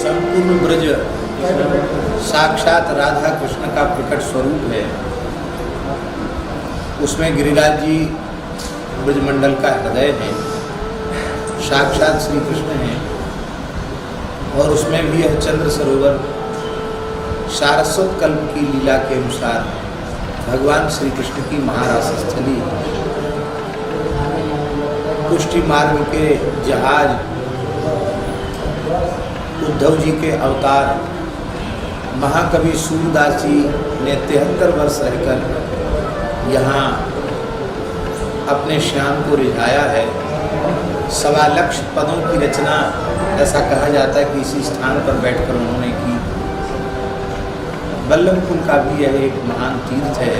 संपूर्ण ब्रज साक्षात राधा कृष्ण का प्रकट स्वरूप है। उसमें गिरिराज जी ब्रजमंडल का हृदय है, साक्षात श्री कृष्ण है। और उसमें भी यह चंद्र सरोवर सारस्वत कल्प की लीला के अनुसार भगवान श्री कृष्ण की महारास स्थली, पुष्टि मार्ग के जहाज, उद्धव जी के अवतार, महाकवि सूरदास जी ने 73 वर्ष रहकर यहाँ अपने श्याम को रिझाया है। 1.25 लाख पदों की रचना, ऐसा कहा जाता है कि इसी स्थान पर बैठकर उन्होंने की। बल्लभकुल का भी यह एक महान तीर्थ है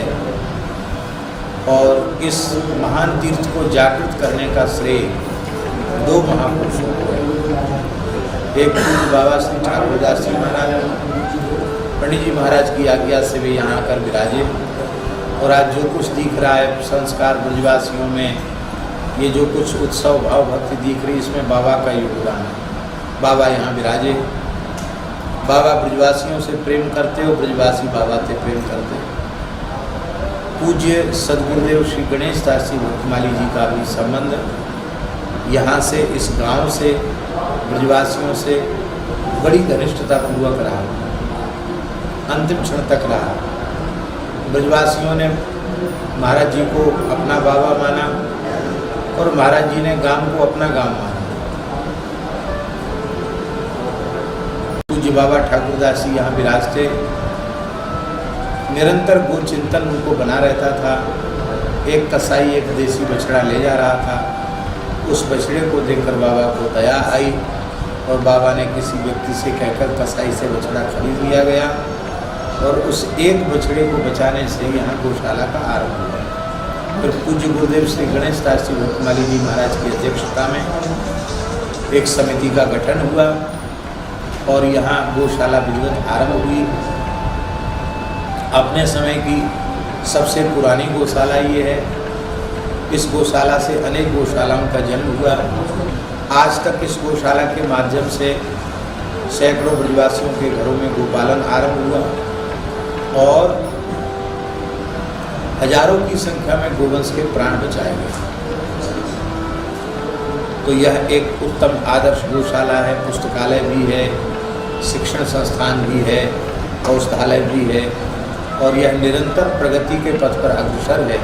और इस महान तीर्थ को जागृत करने का श्रेय 2 महापुरुषों को है। एक पूज्य बाबा श्री ठाकुरदास जी महाराज, पंडित जी महाराज की आज्ञा से वे यहाँ आकर विराजे। और आज जो कुछ दिख रहा है संस्कार ब्रजवासियों में, ये जो कुछ उत्सव भाव भक्ति दिख रही, इसमें बाबा का योगदान है। बाबा यहाँ विराजे, बाबा ब्रजवासियों से प्रेम करते हो, ब्रजवासी बाबा से प्रेम करते। पूज्य सदगुरुदेव श्री गणेश दास जी भक्तमाली जी का भी संबंध यहाँ से, इस गांव से, ब्रजवासियों से बड़ी घनिष्ठता पूर्वक रहा, अंतिम क्षण तक रहा। ब्रजवासियों ने महाराज जी को अपना बाबा माना और महाराज जी ने गांव को अपना गांव माना। पूज्य बाबा ठाकुरदास जी यहाँ विराजते, निरंतर गो चिंतन उनको बना रहता था। एक कसाई एक देसी बछड़ा ले जा रहा था, उस बछड़े को देखकर बाबा को दया आई और बाबा ने किसी व्यक्ति से कहकर कसाई से बछड़ा खरीद लिया गया और उस एक बछड़े को बचाने से यहाँ गौशाला का आरंभ हुआ। फिर पूज्य गुरुदेव श्री गणेश दास जी भक्तमाली जी महाराज की अध्यक्षता में एक समिति का गठन हुआ और यहाँ गौशाला विधिवत आरंभ हुई। अपने समय की सबसे पुरानी गौशाला ये है। इस गौशाला से अनेक गौशालाओं का जन्म हुआ। आज तक इस गौशाला के माध्यम से सैकड़ों ब्रजवासियों के घरों में गोपालन आरंभ हुआ और हजारों की संख्या में गोवंश के प्राण बचाए गए। तो यह एक उत्तम आदर्श गौशाला है। पुस्तकालय भी है, शिक्षण संस्थान भी है, औषधालय भी है और यह निरंतर प्रगति के पथ पर अग्रसर है।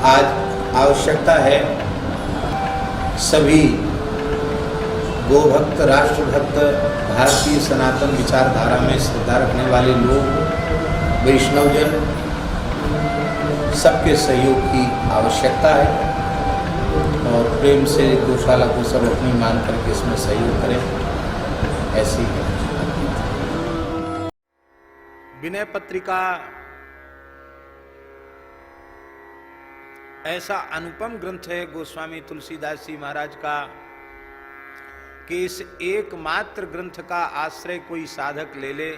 आज आवश्यकता है सभी गोभक्त, राष्ट्रभक्त, भारतीय सनातन विचारधारा में श्रद्धा रखने वाले लोग, वैष्णवजन, सबके सहयोग की आवश्यकता है और प्रेम से गौशाला को सब अपनी मान करके इसमें सहयोग करें। ऐसी है विनय पत्रिका। ऐसा अनुपम ग्रंथ है गोस्वामी तुलसीदास जी महाराज का कि इस एकमात्र ग्रंथ का आश्रय कोई साधक ले ले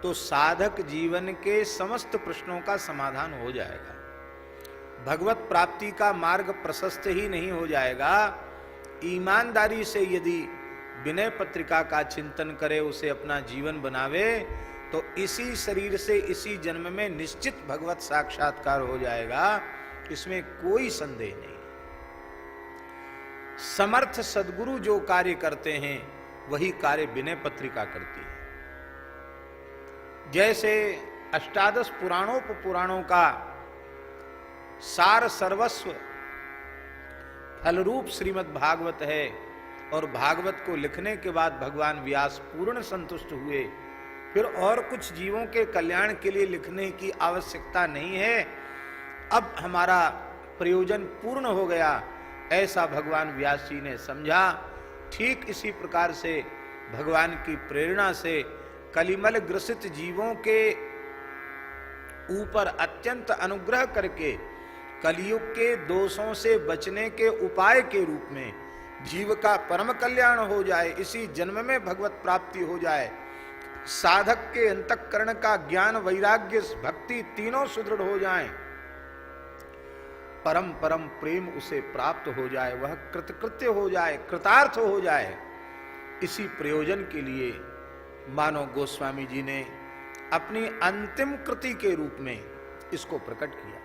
तो साधक जीवन के समस्त प्रश्नों का समाधान हो जाएगा। भगवत प्राप्ति का मार्ग प्रशस्त ही नहीं हो जाएगा, ईमानदारी से यदि विनय पत्रिका का चिंतन करे, उसे अपना जीवन बनावे, तो इसी शरीर से इसी जन्म में निश्चित भगवत साक्षात्कार हो जाएगा। इसमें कोई संदेह नहीं। समर्थ सद्गुरु जो कार्य करते हैं वही कार्य विनय पत्रिका करती है। जैसे अष्टादश पुराणों का सार सर्वस्व फलरूप श्रीमद् भागवत है और भागवत को लिखने के बाद भगवान व्यास पूर्ण संतुष्ट हुए। फिर और कुछ जीवों के कल्याण के लिए लिखने की आवश्यकता नहीं है, अब हमारा प्रयोजन पूर्ण हो गया, ऐसा भगवान व्यास जी ने समझा। ठीक इसी प्रकार से भगवान की प्रेरणा से कलिमल ग्रसित जीवों के ऊपर अत्यंत अनुग्रह करके कलियुग के दोषों से बचने के उपाय के रूप में जीव का परम कल्याण हो जाए, इसी जन्म में भगवत प्राप्ति हो जाए, साधक के अंतःकरण का ज्ञान, वैराग्य, भक्ति तीनों सुदृढ़ हो जाएं, परम परम प्रेम उसे प्राप्त हो जाए, वह कृतकृत्य हो जाए, कृतार्थ हो जाए, इसी प्रयोजन के लिए मानो गोस्वामी जी ने अपनी अंतिम कृति के रूप में इसको प्रकट किया।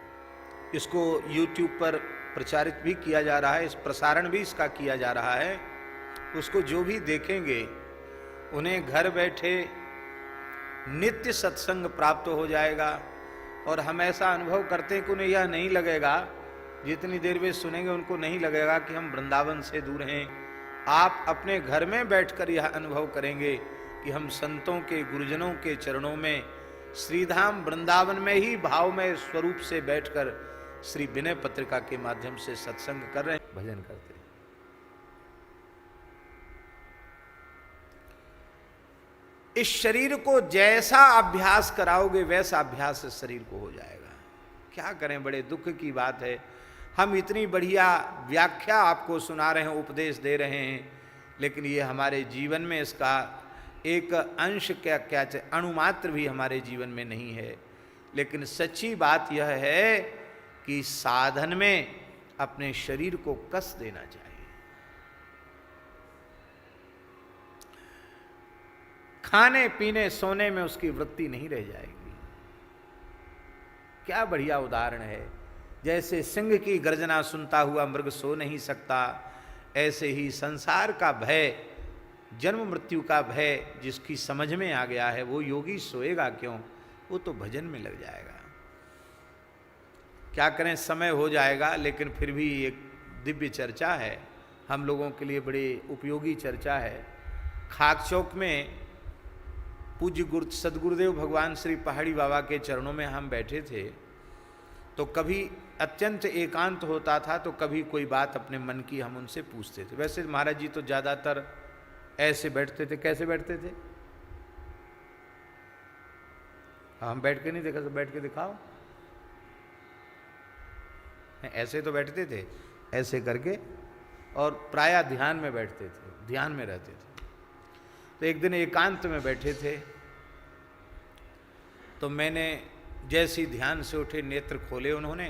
इसको YouTube पर प्रचारित भी किया जा रहा है, इस प्रसारण भी इसका किया जा रहा है। उसको जो भी देखेंगे उन्हें घर बैठे नित्य सत्संग प्राप्त हो जाएगा। और हम ऐसा अनुभव करते हैं कि उन्हें यह नहीं लगेगा, जितनी देर वे सुनेंगे उनको नहीं लगेगा कि हम वृंदावन से दूर हैं। आप अपने घर में बैठकर यह अनुभव करेंगे कि हम संतों के, गुरुजनों के चरणों में श्रीधाम वृंदावन में ही भावमय स्वरूप से बैठकर श्री विनय पत्रिका के माध्यम से सत्संग कर रहे हैं, भजन करते हैं। इस शरीर को जैसा अभ्यास कराओगे वैसा अभ्यास इस शरीर को हो जाएगा। क्या करें, बड़े दुख की बात है। हम इतनी बढ़िया व्याख्या आपको सुना रहे हैं, उपदेश दे रहे हैं, लेकिन ये हमारे जीवन में इसका एक अंश क्या अणुमात्र भी हमारे जीवन में नहीं है। लेकिन सच्ची बात यह है कि साधन में अपने शरीर को कस देना चाहिए। खाने पीने सोने में उसकी वृत्ति नहीं रह जाएगी। क्या बढ़िया उदाहरण है। जैसे सिंह की गर्जना सुनता हुआ मृग सो नहीं सकता, ऐसे ही संसार का भय, जन्म मृत्यु का भय जिसकी समझ में आ गया है वो योगी सोएगा क्यों, वो तो भजन में लग जाएगा। क्या करें, समय हो जाएगा, लेकिन फिर भी एक दिव्य चर्चा है, हम लोगों के लिए बड़ी उपयोगी चर्चा है। खाक चौक में पूज्य सदगुरुदेव भगवान श्री पहाड़ी बाबा के चरणों में हम बैठे थे, तो कभी अत्यंत एकांत होता था तो कभी कोई बात अपने मन की हम उनसे पूछते थे। वैसे महाराज जी तो ज़्यादातर ऐसे बैठते थे। कैसे बैठते थे? हम बैठ के नहीं देखा तो बैठ के दिखाओ। ऐसे तो बैठते थे, ऐसे करके, और प्रायः ध्यान में बैठते थे, ध्यान में रहते थे। तो एक दिन एकांत में बैठे थे, तो मैंने जैसी ध्यान से उठे, नेत्र खोले उन्होंने,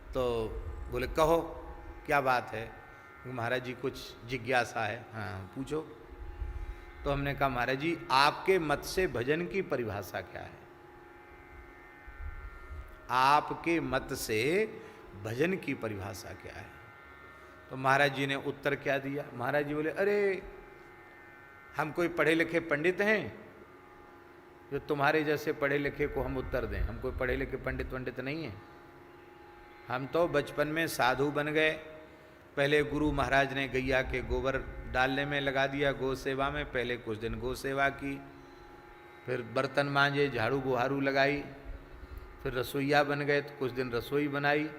तो बोले कहो क्या बात है। महाराज जी कुछ जिज्ञासा है। हाँ पूछो। तो हमने कहा महाराज जी आपके मत से भजन की परिभाषा क्या है? आपके मत से भजन की परिभाषा क्या है? तो महाराज जी ने उत्तर क्या दिया? महाराज जी बोले अरे हम कोई पढ़े लिखे पंडित हैं जो तुम्हारे जैसे पढ़े लिखे को हम उत्तर दें? हम कोई पढ़े लिखे पंडित नहीं हैं। हम तो बचपन में साधु बन गए। पहले गुरु महाराज ने गैया के गोबर डालने में लगा दिया, गौ सेवा में। पहले कुछ दिन गौ सेवा की, फिर बर्तन मांजे, झाड़ू बुहारू लगाई, फिर रसोईया बन गए तो कुछ दिन रसोई बनाई।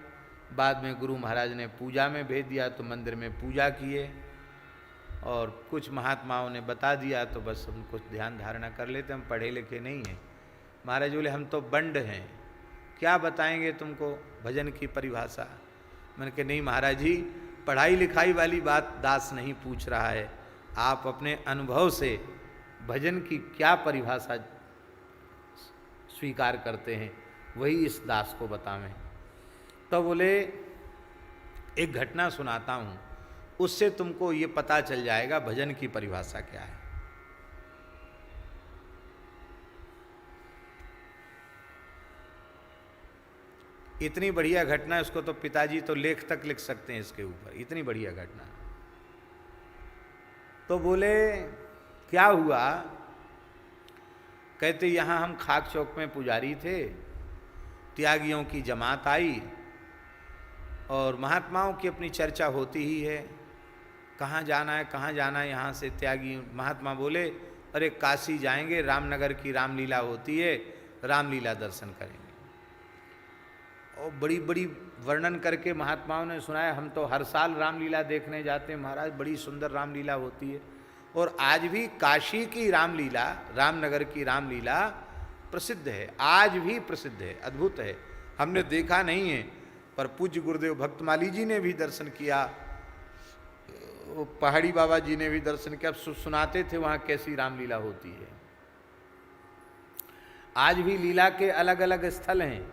बाद में गुरु महाराज ने पूजा में भेज दिया तो मंदिर में पूजा किए, और कुछ महात्माओं ने बता दिया तो बस हम कुछ ध्यान धारणा कर लेते, हम पढ़े लिखे नहीं हैं। महाराज बोले हम तो बंड हैं, क्या बताएंगे तुमको भजन की परिभाषा? मैंने कहा नहीं महाराज जी, पढ़ाई लिखाई वाली बात दास नहीं पूछ रहा है, आप अपने अनुभव से भजन की क्या परिभाषा स्वीकार करते हैं वही इस दास को बतावें। तो बोले एक घटना सुनाता हूँ, उससे तुमको ये पता चल जाएगा भजन की परिभाषा क्या है। इतनी बढ़िया घटना, इसको तो पिताजी तो लेख तक लिख सकते हैं इसके ऊपर, इतनी बढ़िया घटना। तो बोले क्या हुआ? कहते यहाँ हम खाक चौक में पुजारी थे, त्यागियों की जमात आई और महात्माओं की अपनी चर्चा होती ही है, कहाँ जाना है कहाँ जाना है। यहाँ से त्यागी महात्मा बोले अरे काशी जाएंगे, रामनगर की रामलीला होती है, रामलीला दर्शन करेंगे। और बड़ी बड़ी वर्णन करके महात्माओं ने सुनाया, हम तो हर साल रामलीला देखने जाते हैं महाराज, बड़ी सुंदर रामलीला होती है। और आज भी काशी की रामलीला, रामनगर की रामलीला प्रसिद्ध है, आज भी प्रसिद्ध है, अद्भुत है। हमने देखा नहीं है पर पूज्य गुरुदेव भक्तमाली जी ने भी दर्शन किया, पहाड़ी बाबा जी ने भी दर्शन किया, सुनाते थे वहाँ कैसी रामलीला होती है। आज भी लीला के अलग अलग स्थल हैं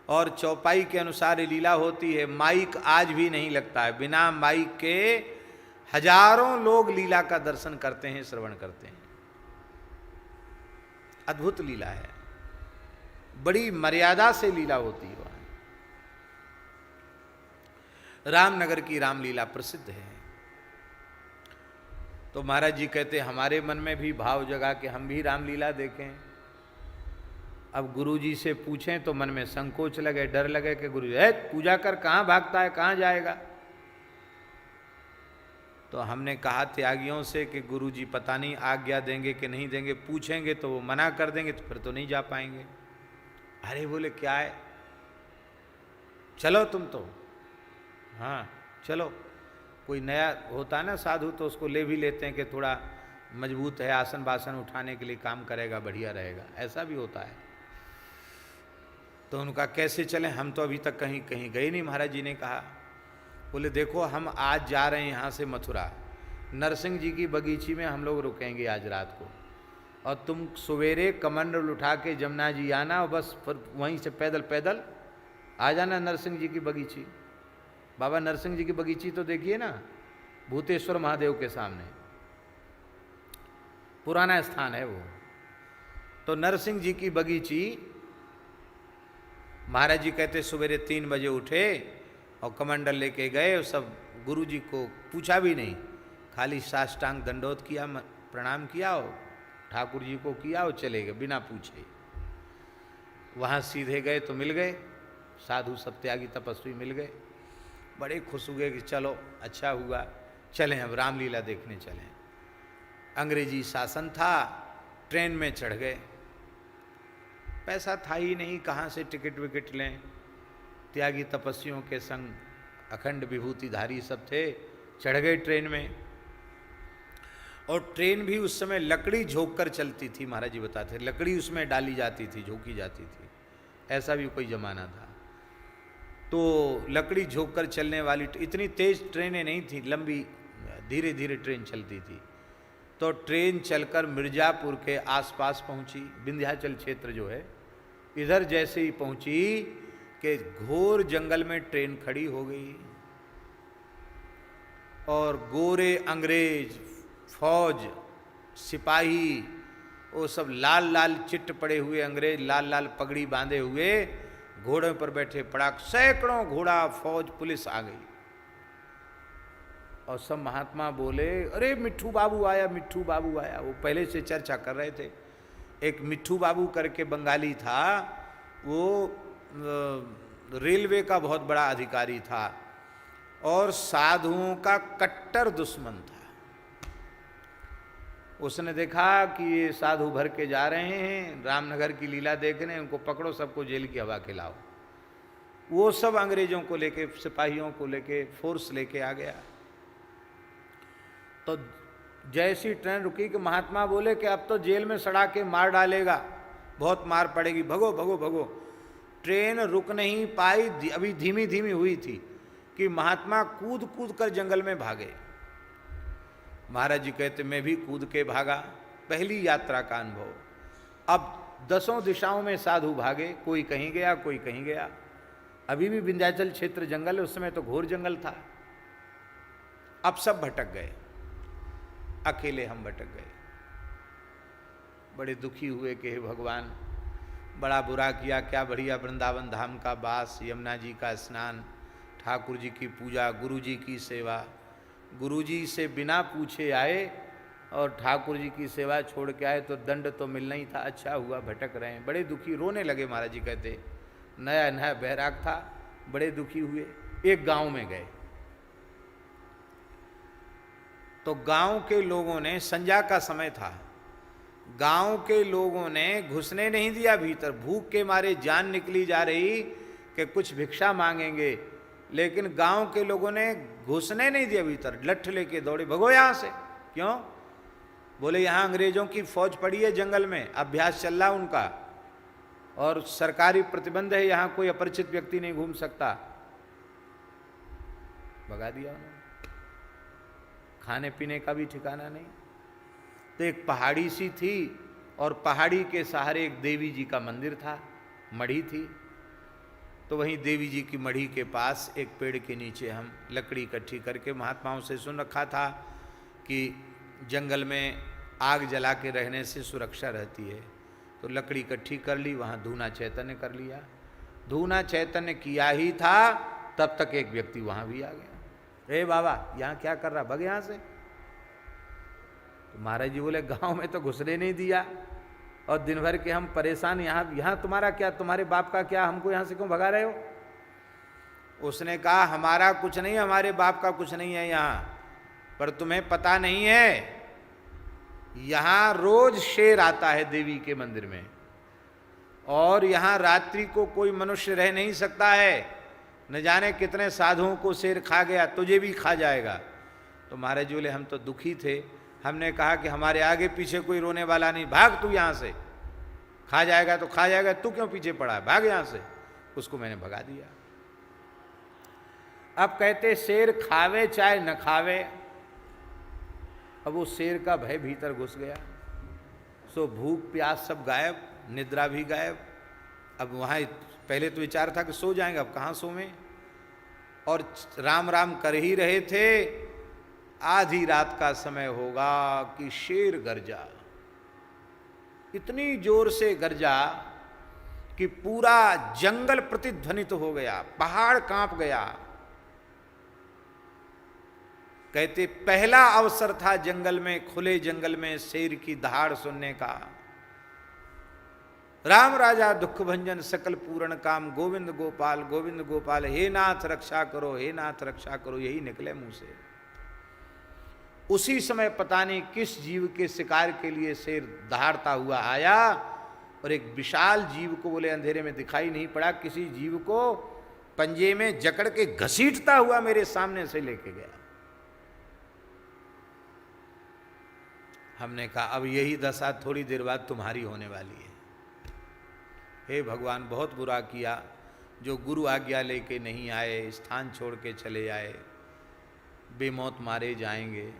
और चौपाई के अनुसार लीला होती है। माइक आज भी नहीं लगता है, बिना माइक के हजारों लोग लीला का दर्शन करते हैं, श्रवण करते हैं। अद्भुत लीला है, बड़ी मर्यादा से लीला होती है वहां। रामनगर की रामलीला प्रसिद्ध है। तो महाराज जी कहते हमारे मन में भी भाव जगा कि हम भी रामलीला देखें। अब गुरु जी से पूछें तो मन में संकोच लगे, डर लगे कि गुरु जी पूजा कर कहाँ भागता है, कहाँ जाएगा। तो हमने कहा त्यागियों से कि गुरु जी पता नहीं आज्ञा देंगे कि नहीं देंगे, पूछेंगे तो वो मना कर देंगे तो फिर तो नहीं जा पाएंगे। अरे बोले क्या है, चलो तुम तो, हाँ चलो। कोई नया होता है ना साधु तो उसको ले भी लेते हैं कि थोड़ा मजबूत है, आसन बासन उठाने के लिए काम करेगा, बढ़िया रहेगा, ऐसा भी होता है। तो उनका कैसे चलें, हम तो अभी तक कहीं कहीं गए नहीं। महाराज जी ने कहा, बोले देखो हम आज जा रहे हैं यहाँ से मथुरा, नरसिंह जी की बगीची में हम लोग रुकेंगे आज रात को, और तुम सवेरे कमंडल उठा के जमुना जी आना और बस फिर वहीं से पैदल पैदल आ जाना नरसिंह जी की बगीची। बाबा नरसिंह जी की बगीची तो देखिए ना, भूतेश्वर महादेव के सामने, पुराना स्थान है वो। तो नरसिंह जी की बगीची, महाराज जी कहते सवेरे 3 बजे उठे और कमंडल लेके गए, और सब गुरु जी को पूछा भी नहीं, खाली साष्टांग दंडोत किया, प्रणाम किया और ठाकुर जी को किया और चले गए बिना पूछे। वहाँ सीधे गए तो मिल गए साधु, सब त्यागी तपस्वी मिल गए। बड़े खुश हुए कि चलो अच्छा हुआ, चलें अब रामलीला देखने चलें। अंग्रेजी शासन था, ट्रेन में चढ़ गए। पैसा था ही नहीं, कहाँ से टिकट विकेट लें। त्यागी तपस्वियों के संग अखंड विभूतिधारी सब थे, चढ़ गए ट्रेन में। और ट्रेन भी उस समय लकड़ी झोंक कर चलती थी, महाराज जी बताते, लकड़ी उसमें डाली जाती थी, झोंकी जाती थी, ऐसा भी कोई जमाना था। तो लकड़ी झोंक कर चलने वाली, इतनी तेज ट्रेनें नहीं थी, लंबी धीरे धीरे ट्रेन चलती थी। तो ट्रेन चलकर मिर्जापुर के आसपास पहुंची, विंध्याचल क्षेत्र जो है, इधर जैसे ही पहुंची कि घोर जंगल में ट्रेन खड़ी हो गई, और गोरे अंग्रेज फौज सिपाही, वो सब लाल लाल चिट्ट पड़े हुए अंग्रेज, लाल लाल पगड़ी बांधे हुए, घोड़ों पर बैठे पड़ाक, सैकड़ों घोड़ा फौज पुलिस आ गई। और सब महात्मा बोले, अरे मिट्ठू बाबू आया, मिट्ठू बाबू आया। वो पहले से चर्चा कर रहे थे। एक मिट्ठू बाबू करके बंगाली था, वो रेलवे का बहुत बड़ा अधिकारी था और साधुओं का कट्टर दुश्मन था। उसने देखा कि ये साधु भर के जा रहे हैं रामनगर की लीला देखने, उनको पकड़ो, सबको जेल की हवा खिलाओ। वो सब अंग्रेजों को लेके, सिपाहियों को लेके, फोर्स लेके आ गया। तो जैसी ट्रेन रुकी कि महात्मा बोले कि अब तो जेल में सड़ा के मार डालेगा, बहुत मार पड़ेगी, भगो भगो भगो। ट्रेन रुक नहीं पाई, अभी धीमी धीमी हुई थी कि महात्मा कूद कूद कर जंगल में भागे। महाराज जी कहते मैं भी कूद के भागा, पहली यात्रा का अनुभव। अब 10 दिशाओं में साधु भागे, कोई कहीं गया, कोई कहीं गया। अभी भी विंध्याचल क्षेत्र जंगल है, उस समय तो घोर जंगल था। अब सब भटक गए, अकेले हम भटक गए। बड़े दुखी हुए कि हे भगवान, बड़ा बुरा किया, क्या बढ़िया वृंदावन धाम का वास, यमुना जी का स्नान, ठाकुर जी की पूजा, गुरु जी की सेवा। गुरु जी से बिना पूछे आए और ठाकुर जी की सेवा छोड़ के आए तो दंड तो मिलना ही था। अच्छा हुआ भटक रहे हैं। बड़े दुखी, रोने लगे। महाराज जी कहते नया नया बैराग था, बड़े दुखी हुए। एक गांव में गए तो गांव के लोगों ने, संध्या का समय था, गांव के लोगों ने घुसने नहीं दिया भीतर। भूख के मारे जान निकली जा रही कि कुछ भिक्षा मांगेंगे, लेकिन गांव के लोगों ने घुसने नहीं दिया भीतर। लठ लेके दौड़े, भगो यहां से। क्यों? बोले यहां अंग्रेजों की फौज पड़ी है जंगल में, अभ्यास चल रहा उनका, और सरकारी प्रतिबंध है, यहां कोई अपरिचित व्यक्ति नहीं घूम सकता। भगा दिया उन्होंने। खाने पीने का भी ठिकाना नहीं। तो एक पहाड़ी सी थी और पहाड़ी के सहारे एक देवी जी का मंदिर था, मढ़ी थी। तो वहीं देवी जी की मढ़ी के पास एक पेड़ के नीचे हम लकड़ी इकट्ठी करके, महात्माओं से सुन रखा था कि जंगल में आग जला के रहने से सुरक्षा रहती है, तो लकड़ी इकट्ठी कर ली, वहाँ धूना चैतन्य कर लिया। धूना चैतन्य किया ही था तब तक एक व्यक्ति वहाँ भी आ गया। ए बाबा, यहाँ क्या कर रहा, भग यहाँ से। तो महाराज जी बोले, गांव में तो घुसने नहीं दिया और दिन भर के हम परेशान, यहाँ तुम्हारा क्या, तुम्हारे बाप का क्या, हमको यहाँ से क्यों भगा रहे हो। उसने कहा, हमारा कुछ नहीं, हमारे बाप का कुछ नहीं है यहाँ, पर तुम्हें पता नहीं है, यहाँ रोज शेर आता है देवी के मंदिर में, और यहाँ रात्रि को कोई मनुष्य रह नहीं सकता है, न जाने कितने साधुओं को शेर खा गया, तुझे भी खा जाएगा। तो महाराज जी बोले, हम तो दुखी थे, हमने कहा कि हमारे आगे पीछे कोई रोने वाला नहीं, भाग तू यहाँ से, खा जाएगा तो खा जाएगा, तू क्यों पीछे पड़ा है, भाग यहाँ से। उसको मैंने भगा दिया। अब कहते शेर खावे चाहे न खावे, अब वो शेर का भय भीतर घुस गया, सो भूख प्यास सब गायब, निद्रा भी गायब। अब वहाँ पहले तो विचार था कि सो जाएंगे, अब कहाँ सोवें, और राम राम कर ही रहे थे, आधी रात का समय होगा कि शेर गरजा, इतनी जोर से गरजा कि पूरा जंगल प्रतिध्वनित हो गया, पहाड़ कांप गया। कहते पहला अवसर था जंगल में, खुले जंगल में शेर की दहाड़ सुनने का। राम राजा दुख भंजन सकल पूर्ण काम, गोविंद गोपाल, हे नाथ रक्षा करो, हे नाथ रक्षा करो, यही निकले मुंह से। उसी समय पता नहीं किस जीव के शिकार के लिए शेर दहाड़ता हुआ आया, और एक विशाल जीव को, बोले अंधेरे में दिखाई नहीं पड़ा, किसी जीव को पंजे में जकड़ के घसीटता हुआ मेरे सामने से लेके गया। हमने कहा, अब यही दशा थोड़ी देर बाद तुम्हारी होने वाली है। हे भगवान, बहुत बुरा किया जो गुरु आज्ञा लेके नहीं आए, स्थान छोड़ के चले आए, बेमौत मारे जाएंगे।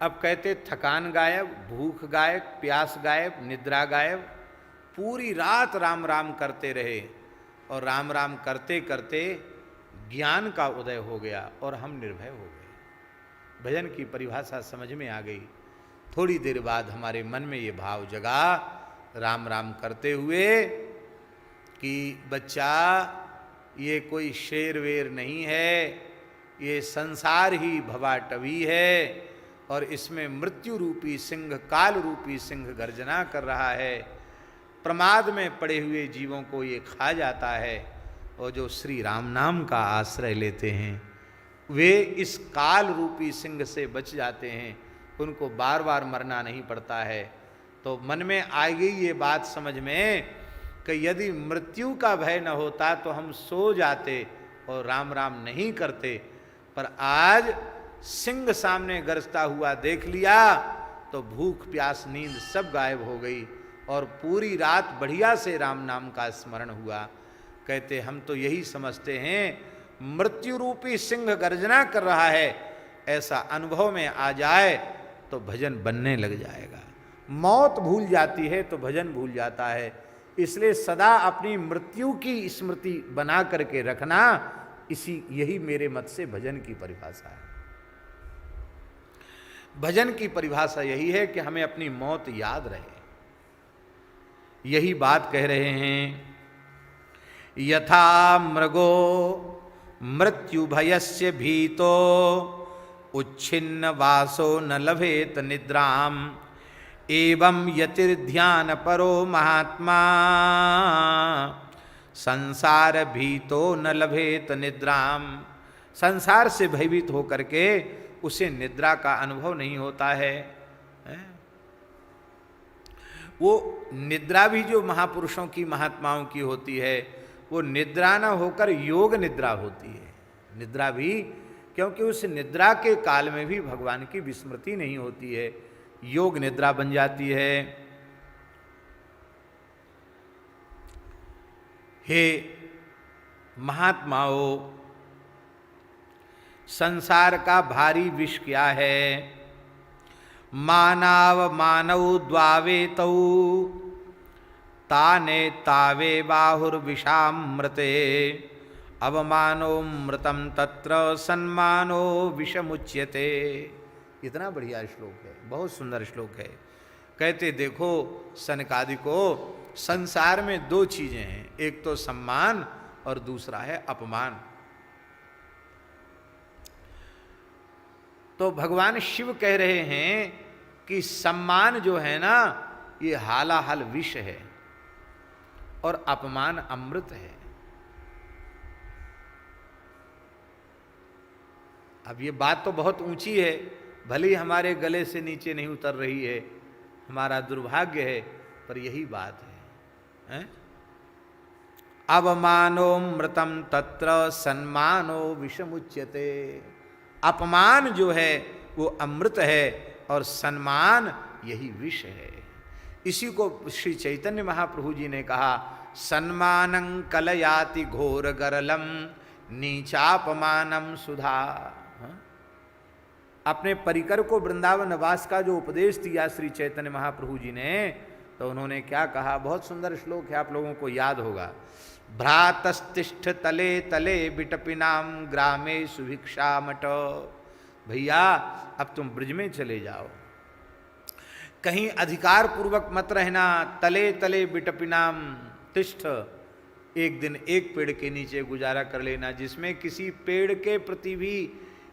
अब कहते थकान गायब, भूख गायब, प्यास गायब, निद्रा गायब, पूरी रात राम राम करते रहे, और राम राम करते करते ज्ञान का उदय हो गया और हम निर्भय हो गए। भजन की परिभाषा समझ में आ गई। थोड़ी देर बाद हमारे मन में ये भाव जगा, राम राम करते हुए, कि बच्चा ये कोई शेर वेर नहीं है, ये संसार ही भवाटवी है, और इसमें मृत्यु रूपी सिंह, काल रूपी सिंह गर्जना कर रहा है। प्रमाद में पड़े हुए जीवों को ये खा जाता है, और जो श्री राम नाम का आश्रय लेते हैं वे इस काल रूपी सिंह से बच जाते हैं, उनको बार बार मरना नहीं पड़ता है। तो मन में आ गई ये बात समझ में कि यदि मृत्यु का भय न होता तो हम सो जाते और राम राम नहीं करते, पर आज सिंह सामने गरजता हुआ देख लिया तो भूख प्यास नींद सब गायब हो गई, और पूरी रात बढ़िया से राम नाम का स्मरण हुआ। कहते हम तो यही समझते हैं, मृत्यु रूपी सिंह गर्जना कर रहा है, ऐसा अनुभव में आ जाए तो भजन बनने लग जाएगा। मौत भूल जाती है तो भजन भूल जाता है। इसलिए सदा अपनी मृत्यु की स्मृति बना करके रखना, यही मेरे मत से भजन की परिभाषा है। भजन की परिभाषा यही है कि हमें अपनी मौत याद रहे। यही बात कह रहे हैं, यथा मृगो मृत्यु भयस्य भीतो उच्छिन्न वासो न लभेत निद्राम, एवं यतिर्ध्यान परो महात्मा संसार भीतो न लभेत निद्राम। संसार से भयभीत होकर के उसे निद्रा का अनुभव नहीं होता है। वो निद्रा भी जो महापुरुषों की, महात्माओं की होती है, वो निद्रा न होकर योग निद्रा होती है। निद्रा भी, क्योंकि उस निद्रा के काल में भी भगवान की विस्मृति नहीं होती है, योग निद्रा बन जाती है। हे महात्माओं, संसार का भारी विष क्या है? मानव द्वावेतौ ताने तावे बाहुर्विषामृते अवमानोमृतम तत्र सन्मानो विषमुच्यते। इतना बढ़िया श्लोक है, बहुत सुंदर श्लोक है। कहते देखो सनकादि को, संसार में दो चीजें हैं, एक तो सम्मान और दूसरा है अपमान। तो भगवान शिव कह रहे हैं कि सम्मान जो है ना ये हालाहल विष है और अपमान अमृत है। अब ये बात तो बहुत ऊंची है, भले ही हमारे गले से नीचे नहीं उतर रही है, हमारा दुर्भाग्य है, पर यही बात है? अवमानोमृतम तत्र सन्मानो विषमुच्यते। अपमान जो है वो अमृत है और सम्मान यही विष है। इसी को श्री चैतन्य महाप्रभु जी ने कहा, सन्मानं कलयाति घोर गरलम नीचापमानम सुधा। अपने परिकर को वृंदावन वास का जो उपदेश दिया श्री चैतन्य महाप्रभु जी ने, तो उन्होंने क्या कहा, बहुत सुंदर श्लोक है, आप लोगों को याद होगा। भ्रातस्तिष्ठ तले तले बिटपिनाम ग्रामे सुभिक्षा मठ। भैया अब तुम ब्रज में चले जाओ, कहीं अधिकार पूर्वक मत रहना। तले तले बिटपिनाम तिष्ठ, एक दिन एक पेड़ के नीचे गुजारा कर लेना, जिसमें किसी पेड़ के प्रति भी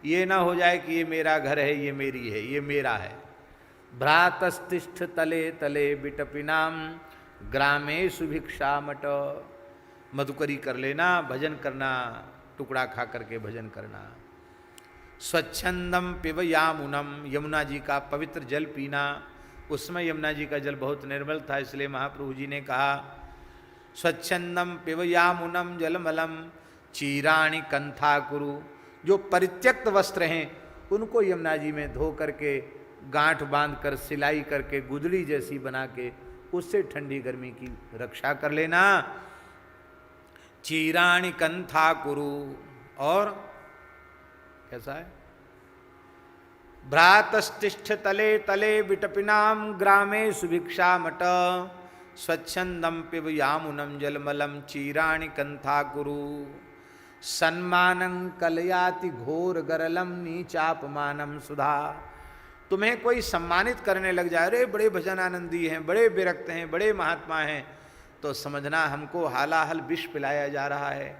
ये ना हो जाए कि ये मेरा घर है, ये मेरी है, ये मेरा है। भ्रातस्तिष्ठ तले तले बिटपिनाम ग्रामे सुभिक्षा मठ। मधुकरी कर लेना, भजन करना, टुकड़ा खा करके भजन करना। स्वच्छंदम पिब यामुनम, यमुना जी का पवित्र जल पीना। उसमें यमुना जी का जल बहुत निर्मल था, इसलिए महाप्रभु जी ने कहा स्वच्छंदम पिब यामुनम जलमलम चीराणि कंथा कुरु। जो परित्यक्त वस्त्र हैं उनको यमुना जी में धो करके गांठ बांध कर सिलाई करके गुदड़ी जैसी बना के उससे ठंडी गर्मी की रक्षा कर लेना। चीराणि कंथा कुरु। और कैसा है, भ्रातस्तिष्ठ तले तले विटपिनाम ग्रामे सुभिक्षा मठ स्वच्छंदम पिब यामुनम जलमलम चीराणि कंथा कुरु सन्मानं कलयाति घोर गरलम नीचापमानम सुधा। तुम्हें कोई सम्मानित करने लग जाए, अरे बड़े भजन आनंदी हैं, बड़े विरक्त हैं, बड़े महात्मा हैं, तो समझना हमको हालाहल विष पिलाया जा रहा है।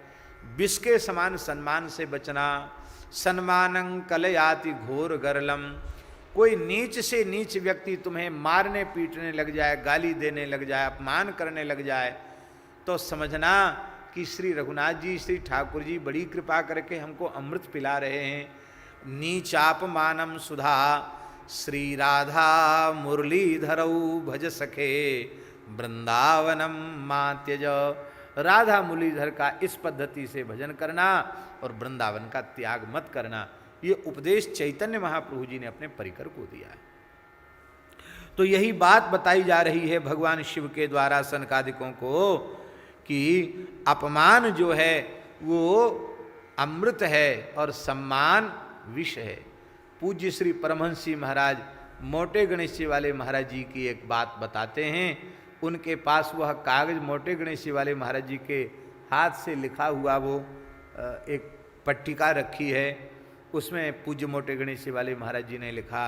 विष के समान सम्मान से बचना। सन्मानं कलयाति घोर गरलम। कोई नीच से नीच व्यक्ति तुम्हें मारने पीटने लग जाए, गाली देने लग जाए, अपमान करने लग जाए, तो समझना कि श्री रघुनाथ जी, श्री ठाकुर जी बड़ी कृपा करके हमको अमृत पिला रहे हैं। नीचापमानम सुधा श्री राधा मुरलीधरौ भज सखे वृंदावनम मात्यज। राधा मुरलीधर का इस पद्धति से भजन करना और वृंदावन का त्याग मत करना, ये उपदेश चैतन्य महाप्रभु जी ने अपने परिकर को दिया है। तो यही बात बताई जा रही है भगवान शिव के द्वारा सनकादिकों को कि अपमान जो है वो अमृत है और सम्मान विष है। पूज्य श्री परमहंस जी महाराज मोटे गणेश जी वाले महाराज जी की एक बात बताते हैं। उनके पास वह कागज मोटे गणेश जी वाले महाराज जी के हाथ से लिखा हुआ वो एक पट्टिका रखी है, उसमें पूज्य मोटे गणेश जी वाले महाराज जी ने लिखा,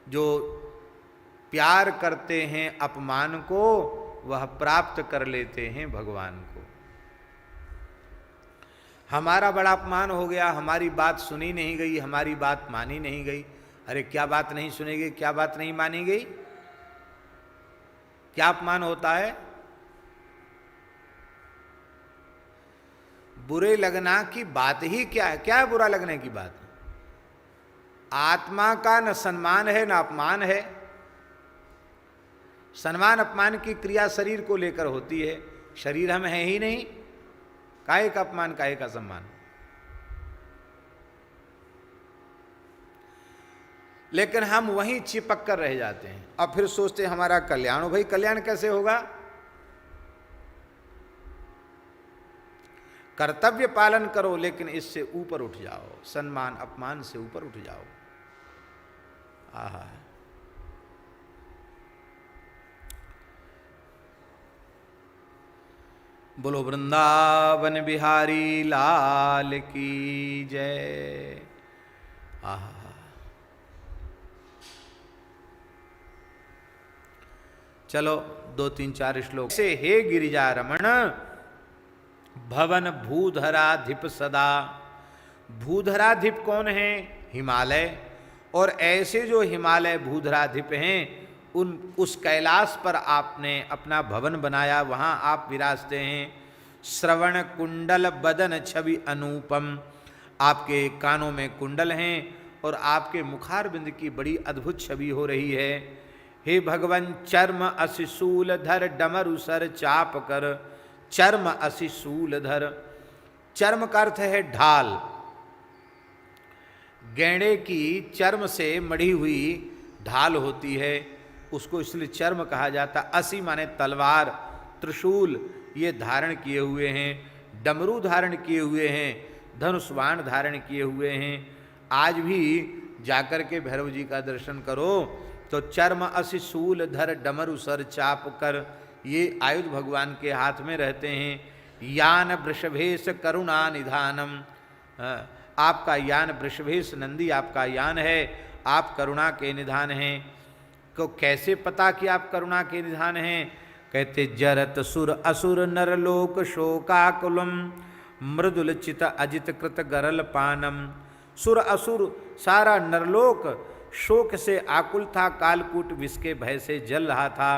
जो प्यार करते हैं अपमान को वह प्राप्त कर लेते हैं भगवान को। हमारा बड़ा अपमान हो गया, हमारी बात सुनी नहीं गई, हमारी बात मानी नहीं गई। अरे क्या बात नहीं सुनी गई, क्या बात नहीं मानी गई, क्या अपमान होता है? बुरे लगना की बात ही क्या है? क्या है बुरा लगने की बात? आत्मा का न सम्मान है न अपमान है। सम्मान अपमान की क्रिया शरीर को लेकर होती है, शरीर हम है ही नहीं, काहे का अपमान काहे का सम्मान। लेकिन हम वहीं चिपक कर रह जाते हैं और फिर सोचते हैं हमारा कल्याण हो। भाई कल्याण कैसे होगा? कर्तव्य पालन करो लेकिन इससे ऊपर उठ जाओ, सम्मान अपमान से ऊपर उठ जाओ। आहा, बोलो वृंदावन बिहारी लाल की जय। आहा, चलो 2-3-4 श्लोक से। हे गिरिजा रमण भवन भूधराधिप सदा। भूधराधिप कौन है? हिमालय। और ऐसे जो हिमालय भूधराधिप हैं उस कैलाश पर आपने अपना भवन बनाया, वहाँ आप विराजते हैं। श्रवण कुंडल बदन छवि अनूपम। आपके कानों में कुंडल हैं और आपके मुखारबिंद की बड़ी अद्भुत छवि हो रही है। हे भगवन चर्म असिशूल धर डमरु सर चाप कर। चर्म असिशूल धर, चर्म का अर्थ है ढाल। गैंडे की चर्म से मढ़ी हुई ढाल होती है, उसको इसलिए चर्म कहा जाता। असी माने तलवार, त्रिशूल ये धारण किए हुए हैं, डमरू धारण किए हुए हैं, धनुष बाण धारण किए हुए हैं। आज भी जाकर के भैरव जी का दर्शन करो तो चर्म असी शूल धर डमरू सर चाप कर, ये आयुध भगवान के हाथ में रहते हैं। यान वृषभेश करुणा निधानम, आपका यान वृषभेश नंदी आपका यान है, आप करुणा के निधान हैं। को कैसे पता कि आप करुणा के निधान हैं? कहते जरत सुर असुर नरलोक शोकाकुलम मृदुल चित अजित कृत गरल पानम। सुर असुर सारा नरलोक शोक से आकुल था, कालकूट विष के भय से जल रहा था।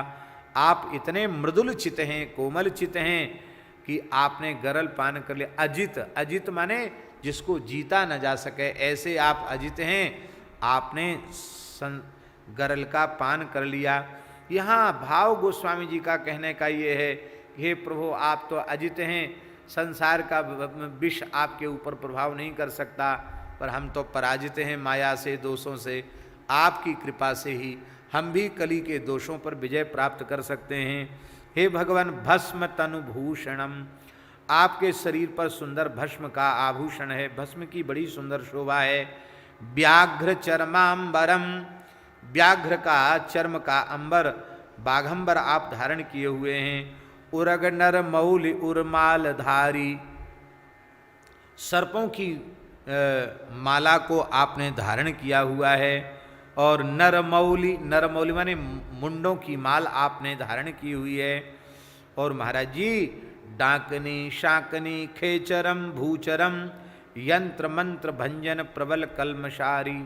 आप इतने मृदुल चित हैं, कोमल चित हैं कि आपने गरल पान कर लिया। अजित, अजित माने जिसको जीता न जा सके, ऐसे आप अजित हैं, आपने गरल का पान कर लिया। यहाँ भाव गोस्वामी जी का कहने का ये है, हे प्रभु आप तो अजित हैं, संसार का विष आपके ऊपर प्रभाव नहीं कर सकता, पर हम तो पराजित हैं माया से, दोषों से। आपकी कृपा से ही हम भी कली के दोषों पर विजय प्राप्त कर सकते हैं। हे भगवान भस्म तनुभूषणम, आपके शरीर पर सुंदर भस्म का आभूषण है, भस्म की बड़ी सुंदर शोभा है। व्याघ्र चर्मांबरम, व्याघ्र का चर्म का अंबर बाघंबर आप धारण किए हुए हैं। उरग नर मौलि उर्माल धारी, सर्पों की माला को आपने धारण किया हुआ है। और नरमौली, नरमौली माने मुंडों की माल आपने धारण की हुई है। और महाराज जी डाकनी शाकनी खेचरम भूचरम यंत्र मंत्र भंजन प्रबल कलमशारी।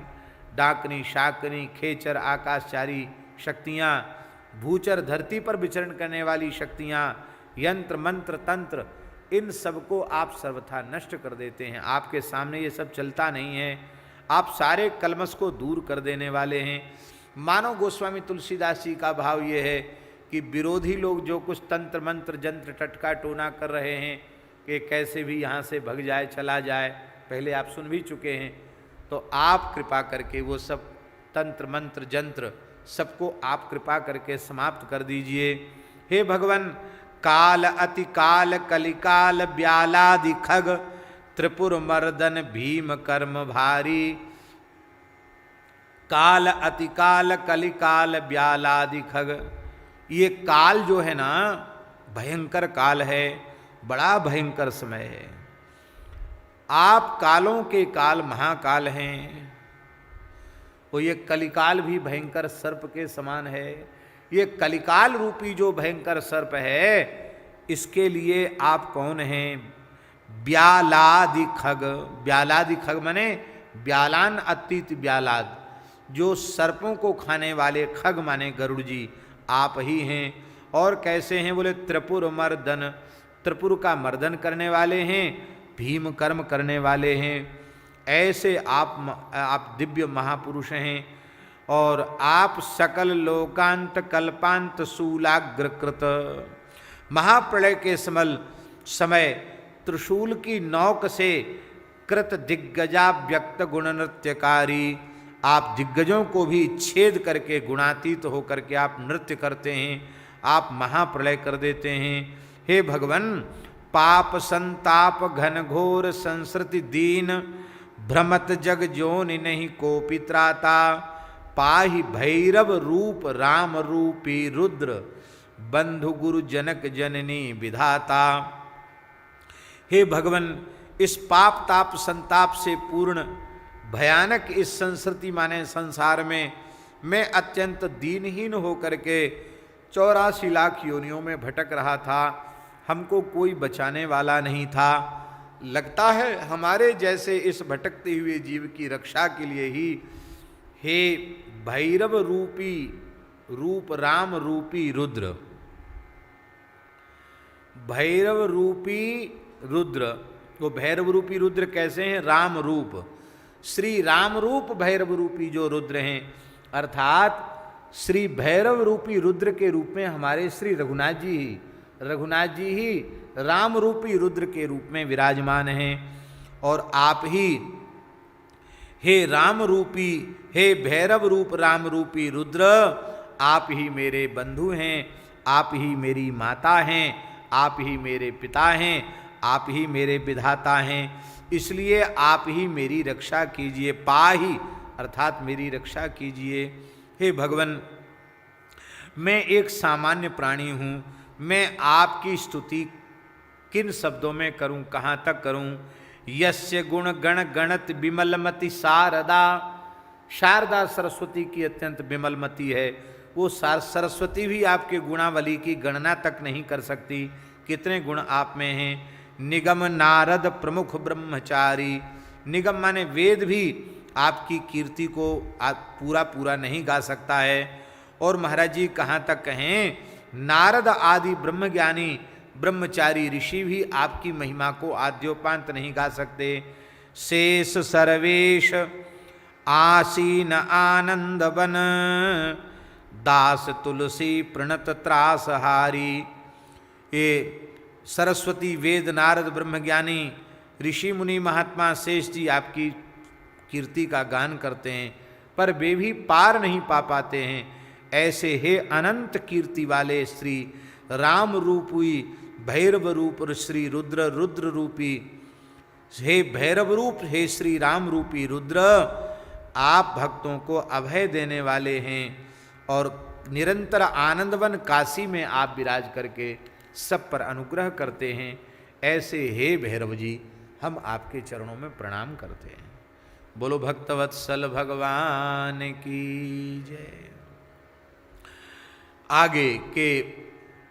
डाकनी शाकनी खेचर आकाशचारी शक्तियाँ, भूचर धरती पर विचरण करने वाली शक्तियाँ, यंत्र मंत्र तंत्र, इन सबको आप सर्वथा नष्ट कर देते हैं। आपके सामने ये सब चलता नहीं है, आप सारे कलमश को दूर कर देने वाले हैं। मानो गोस्वामी तुलसीदास जी का भाव ये है कि विरोधी लोग जो कुछ तंत्र मंत्र जंत्र टटका टोना कर रहे हैं कि कैसे भी यहाँ से भग जाए चला जाए, पहले आप सुन भी चुके हैं, तो आप कृपा करके वो सब तंत्र मंत्र जंत्र सबको आप कृपा करके समाप्त कर दीजिए। हे भगवान काल अति काल कलिकाल ब्यालादि खग त्रिपुर मर्दन भीम कर्म भारी। काल अति काल कलिकाल ब्यालादि खग, ये काल जो है ना भयंकर काल है, बड़ा भयंकर समय है। आप कालों के काल महाकाल हैं। वो ये कलिकाल भी भयंकर सर्प के समान है। ये कलिकाल रूपी जो भयंकर सर्प है, इसके लिए आप कौन हैं? ब्यालादि खग, ब्यालादि खग माने ब्यालान अतीत ब्यालाद, जो सर्पों को खाने वाले खग माने गरुड़ जी आप ही हैं। और कैसे हैं? बोले त्रिपुर मर्दन, त्रिपुर का मर्दन करने वाले हैं, भीम कर्म करने वाले हैं। ऐसे आप दिव्य महापुरुष हैं। और आप सकल लोकांत कल्पांत शूलाग्रकृत, महाप्रलय के समय त्रिशूल की नौक से कृत दिग्गजा व्यक्त गुण नृत्यकारी, आप दिग्गजों को भी छेद करके गुणातीत होकर के आप नृत्य करते हैं, आप महाप्रलय कर देते हैं। हे भगवान पाप संताप घन घोर संसृति दीन भ्रमत जग जोनि नहीं कोपि त्राता। पाहि भैरव रूप राम रूपी रुद्र बंधु गुरु जनक जननी विधाता। हे भगवन, इस पाप ताप संताप से पूर्ण भयानक इस संस्कृति माने संसार में मैं अत्यंत दीनहीन होकर के 84 लाख योनियों में भटक रहा था। हमको कोई बचाने वाला नहीं था। लगता है हमारे जैसे इस भटकते हुए जीव की रक्षा के लिए ही हे भैरव रूपी रूप राम रूपी रुद्र, भैरव रूपी रुद्र, वो भैरव रूपी रुद्र कैसे हैं? राम रूप, श्री राम रूप भैरव रूपी जो रुद्र हैं, अर्थात श्री भैरव रूपी रुद्र के रूप में हमारे श्री रघुनाथ जी ही राम रूपी रुद्र के रूप में विराजमान हैं। और आप ही हे राम रूपी, हे भैरव रूप राम रूपी रुद्र, आप ही मेरे बंधु हैं, आप ही मेरी माता हैं, आप ही मेरे पिता हैं, आप ही मेरे विधाता हैं। इसलिए आप ही मेरी रक्षा कीजिए, पाही अर्थात मेरी रक्षा कीजिए। हे भगवन, मैं एक सामान्य प्राणी हूँ, मैं आपकी स्तुति किन शब्दों में करूं, कहां तक करूं? यस्य गुण गण गणत विमलमति शारदा, शारदा सरस्वती की अत्यंत विमलमति है, वो सरस्वती भी आपके गुणावली की गणना तक नहीं कर सकती, कितने गुण आप में हैं। निगम नारद प्रमुख ब्रह्मचारी, निगम माने वेद भी आपकी कीर्ति को पूरा नहीं गा सकता है। और महाराज जी कहाँ तक कहें, नारद आदि ब्रह्मज्ञानी ब्रह्मचारी ऋषि भी आपकी महिमा को आद्योपांत नहीं गा सकते। शेष सर्वेश आसीन आनंद बन, दास तुलसी प्रणत त्रासहारी। ये सरस्वती वेद नारद ब्रह्मज्ञानी ऋषि मुनि महात्मा शेष जी आपकी कीर्ति का गान करते हैं, पर वे भी पार नहीं पा पाते हैं। ऐसे हे अनंत कीर्ति वाले श्री राम रूपी भैरव रूप और श्री रुद्र रूपी, हे भैरव रूप, हे श्री राम रूपी रुद्र, आप भक्तों को अभय देने वाले हैं और निरंतर आनंदवन काशी में आप विराज करके सब पर अनुग्रह करते हैं। ऐसे हे भैरव जी, हम आपके चरणों में प्रणाम करते हैं। बोलो भक्तवत्सल भगवान की जय। आगे के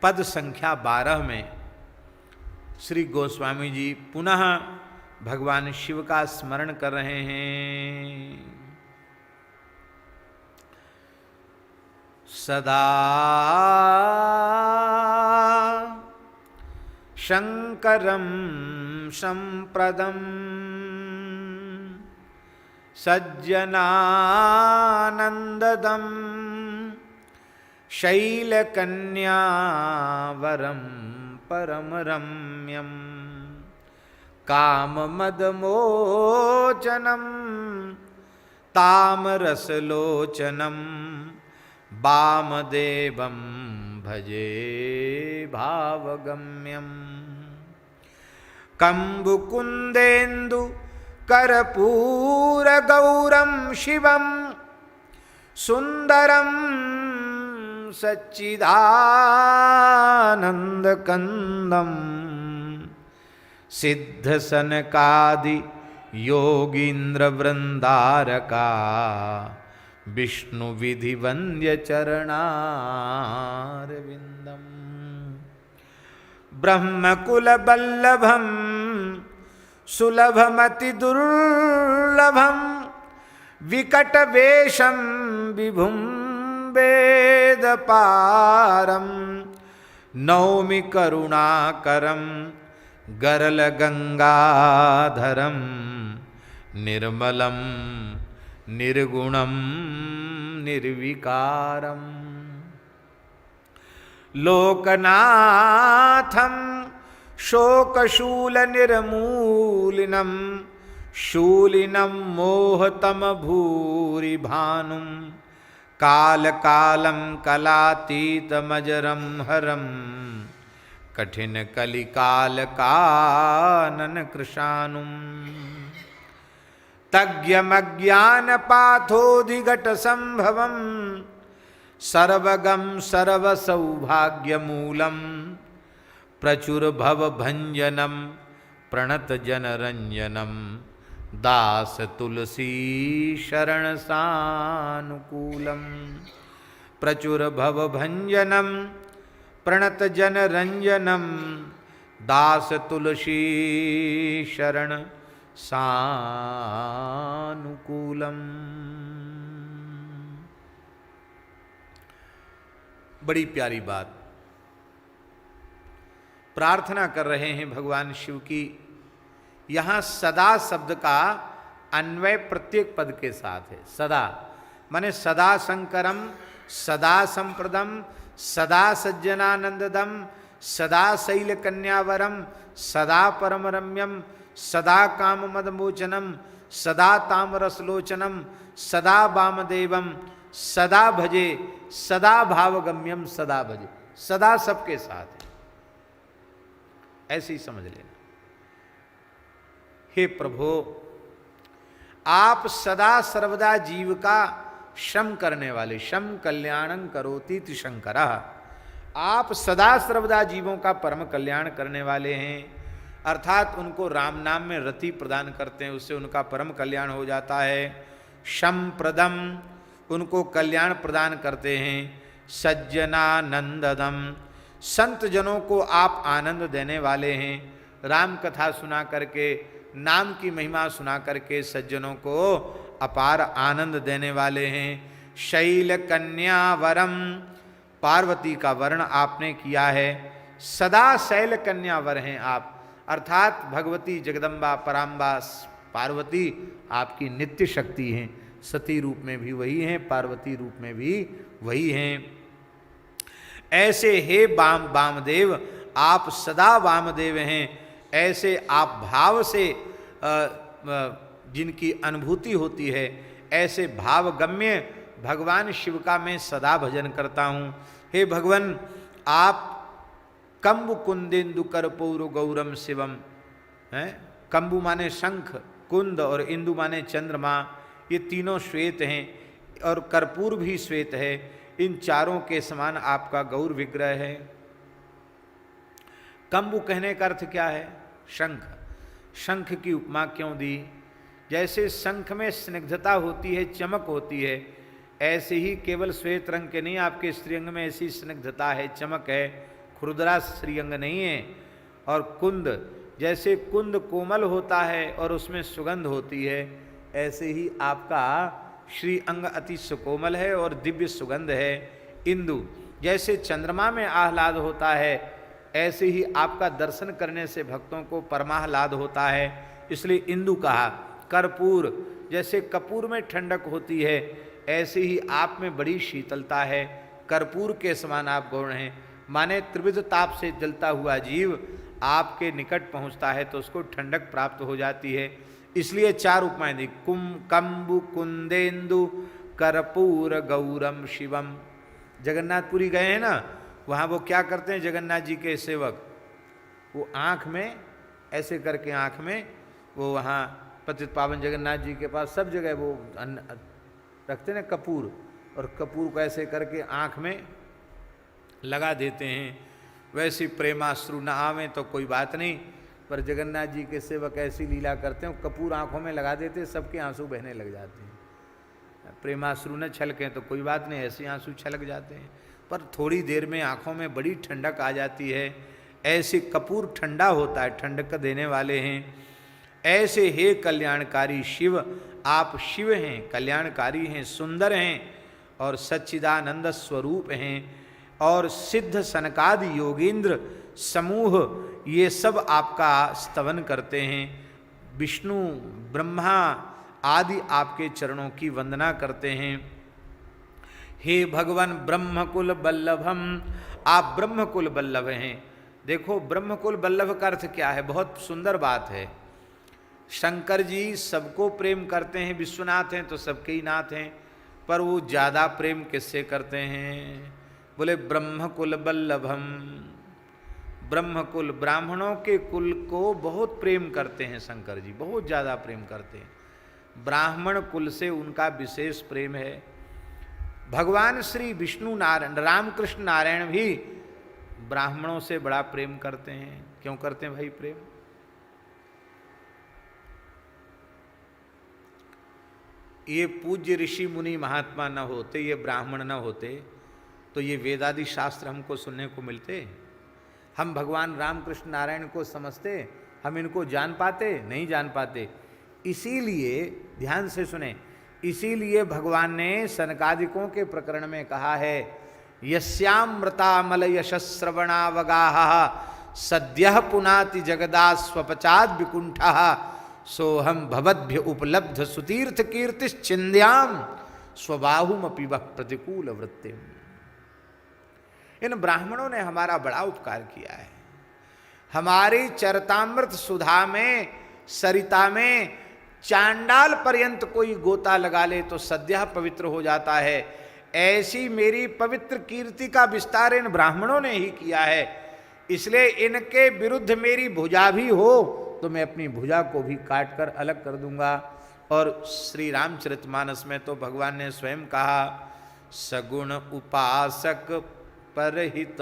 पद संख्या 12 में श्री गोस्वामी जी पुनः भगवान शिव का स्मरण कर रहे हैं। सदा शंकरं संप्रदं सज्जनानंददं शैलकन्यावरं परम रम्यं काममदमोचनं तामरसलोचनं वामदेवं भजे भावगम्यं। कंबुकुंदेन्दु कर्पूरगौरं शिवं सुंदरं सच्चिदानंदकंदं सिद्धसनकादि योगीन्द्रवृंदारका विष्णु विधि वंद्य चरणारविंदम। ब्रह्मकुल बल्लभम सुलभमति दुर्लभम विकट वेशम विभुम वेद पारम नौमि करुणाकरम गरल गंगाधरम निर्मलम निर्गुणम निर्विकारम लोकनाथम शोकशूल निर्मूलिनम शूलिनम मोहतम भूरि भानुम कालकालम कलातीतमजरम हरम कठिन कलिकाल कानन कृशानुम तज्ञमज्ञान पाथोधिघट संभवम सर्वगम सर्वसौभाग्यमूलम प्रचुर भव भंजनम प्रणत जन रंजनम दास तुलसी शरण सानुकूलम प्रचुर भव भंजनम प्रणत जन रंजनम दास तुलसी शरण सानुकूलम। बड़ी प्यारी बात प्रार्थना कर रहे हैं भगवान शिव की। यहां सदा शब्द का अन्वय प्रत्येक पद के साथ है। सदा माने सदा शंकरम, सदा संप्रदम, सदा सज्जनानंददम, सदा शैल कन्यावरम, सदा परम रम्यम, सदा काम मदमोचनम, सदा तामरसलोचनम, सदा वामदेवम, सदा भजे, सदा भावगम्यम, सदा भजे। सदा सबके साथ है, ऐसे ही समझ लेना। हे प्रभु, आप सदा सर्वदा जीव का शम करने वाले, शम कल्याणं करोति शंकरः, आप सदा सर्वदा जीवों का परम कल्याण करने वाले हैं। अर्थात उनको राम नाम में रति प्रदान करते हैं, उससे उनका परम कल्याण हो जाता है। शम प्रदम, उनको कल्याण प्रदान करते हैं। सज्जनानंददम, संत जनों को आप आनंद देने वाले हैं। राम कथा सुना करके, नाम की महिमा सुना करके सज्जनों को अपार आनंद देने वाले हैं। शैल कन्या वरम, पार्वती का वर्ण आपने किया है। सदा शैल कन्या वर हैं आप, अर्थात भगवती जगदम्बा पराम्बा पार्वती आपकी नित्य शक्ति हैं। सती रूप में भी वही हैं, पार्वती रूप में भी वही हैं। ऐसे हे वामदेव, आप सदा वामदेव हैं। ऐसे आप भाव से जिनकी अनुभूति होती है, ऐसे भावगम्य भगवान शिव का मैं सदा भजन करता हूँ। हे भगवान, आप कंबु कुंदेन्दु कर्पूर गौरम शिवम हैं। कंबु माने शंख, कुंद और इंदु माने चंद्रमा, ये तीनों श्वेत हैं और कर्पूर भी श्वेत है। इन चारों के समान आपका गौर विग्रह है। कंबु कहने का अर्थ क्या है? शंख। शंख की उपमा क्यों दी? जैसे शंख में स्निग्धता होती है, चमक होती है, ऐसे ही केवल श्वेत रंग के नहीं, आपके श्रीअंग में ऐसी स्निग्धता है, चमक है, खुरदरा श्रीअंग नहीं है। और कुंद, जैसे कुंद कोमल होता है और उसमें सुगंध होती है, ऐसे ही आपका श्री अंग अति सुकोमल है और दिव्य सुगंध है। इंदु, जैसे चंद्रमा में आह्लाद होता है, ऐसे ही आपका दर्शन करने से भक्तों को परमाह्लाद होता है, इसलिए इंदु कहा। कर्पूर, जैसे कपूर में ठंडक होती है, ऐसे ही आप में बड़ी शीतलता है, कर्पूर के समान आप गौण हैं। माने त्रिविध ताप से जलता हुआ जीव आपके निकट पहुंचता है तो उसको ठंडक प्राप्त हो जाती है। इसलिए चार उपमाएं दी, कंबु कुंदेन्दु कर्पूर गौरम शिवम। जगन्नाथपुरी गए हैं ना, वहाँ वो क्या करते हैं जगन्नाथ जी के सेवक, वो आँख में ऐसे करके, आँख में वो वहाँ पतित पावन जगन्नाथ जी के पास सब जगह वो रखते हैं कपूर, और कपूर को ऐसे करके आँख में लगा देते हैं। वैसे प्रेमाश्रु न आवे तो कोई बात नहीं, पर जगन्नाथ जी के सेवक ऐसी लीला करते हैं, कपूर आँखों में लगा देते, सबके आंसू बहने लग जाते हैं। प्रेमाश्रु न छलकें तो कोई बात नहीं, ऐसे आंसू छलक जाते हैं, पर थोड़ी देर में आँखों में बड़ी ठंडक आ जाती है। ऐसे कपूर ठंडा होता है, ठंडक देने वाले हैं। ऐसे हे कल्याणकारी शिव, आप शिव हैं, कल्याणकारी हैं, सुंदर हैं और सच्चिदानंद स्वरूप हैं। और सिद्ध सनकादि योगेंद्र समूह ये सब आपका स्तवन करते हैं। विष्णु ब्रह्मा आदि आपके चरणों की वंदना करते हैं। हे भगवान ब्रह्मकुल बल्लभम, आप ब्रह्मकुल बल्लभ हैं। देखो ब्रह्मकुल बल्लभ का अर्थ क्या है, बहुत सुंदर बात है। शंकर जी सबको प्रेम करते हैं, विश्वनाथ हैं तो सबके ही नाथ हैं, पर वो ज़्यादा प्रेम किससे करते हैं? बोले ब्रह्मकुल बल्लभम। ब्रह्मकुल, ब्राह्मणों के कुल को बहुत प्रेम करते हैं शंकर जी, बहुत ज़्यादा प्रेम करते हैं। ब्राह्मण कुल से उनका विशेष प्रेम है। भगवान श्री विष्णु नारायण, रामकृष्ण नारायण भी ब्राह्मणों से बड़ा प्रेम करते हैं। क्यों करते हैं भाई प्रेम? ये पूज्य ऋषि मुनि महात्मा न होते, ये ब्राह्मण न होते, तो ये वेदादि शास्त्र हमको सुनने को मिलते? हम भगवान रामकृष्ण नारायण को समझते? हम इनको जान पाते? नहीं जान पाते। इसीलिए ध्यान से सुने, इसीलिए भगवान ने सनकादिकों के प्रकरण में कहा है, यस्यामृतामल यशश्रवणावगाह सद्यः पुनाति जगदा स्वपचाद विकुंठः सोहम भवद्भ्य उपलब्ध सुतीर्थ कीर्तिश्चिंद्याम स्वबाहुमपि वः प्रतिकूल वृत्तिम। इन ब्राह्मणों ने हमारा बड़ा उपकार किया है। हमारी चरतामृत सुधा में, सरिता में चांडाल पर्यंत कोई गोता लगा ले तो सद्यः पवित्र हो जाता है। ऐसी मेरी पवित्र कीर्ति का विस्तार इन ब्राह्मणों ने ही किया है। इसलिए इनके विरुद्ध मेरी भुजा भी हो तो मैं अपनी भुजा को भी काट कर अलग कर दूंगा। और श्री रामचरितमानस में तो भगवान ने स्वयं कहा, सगुण उपासक परहित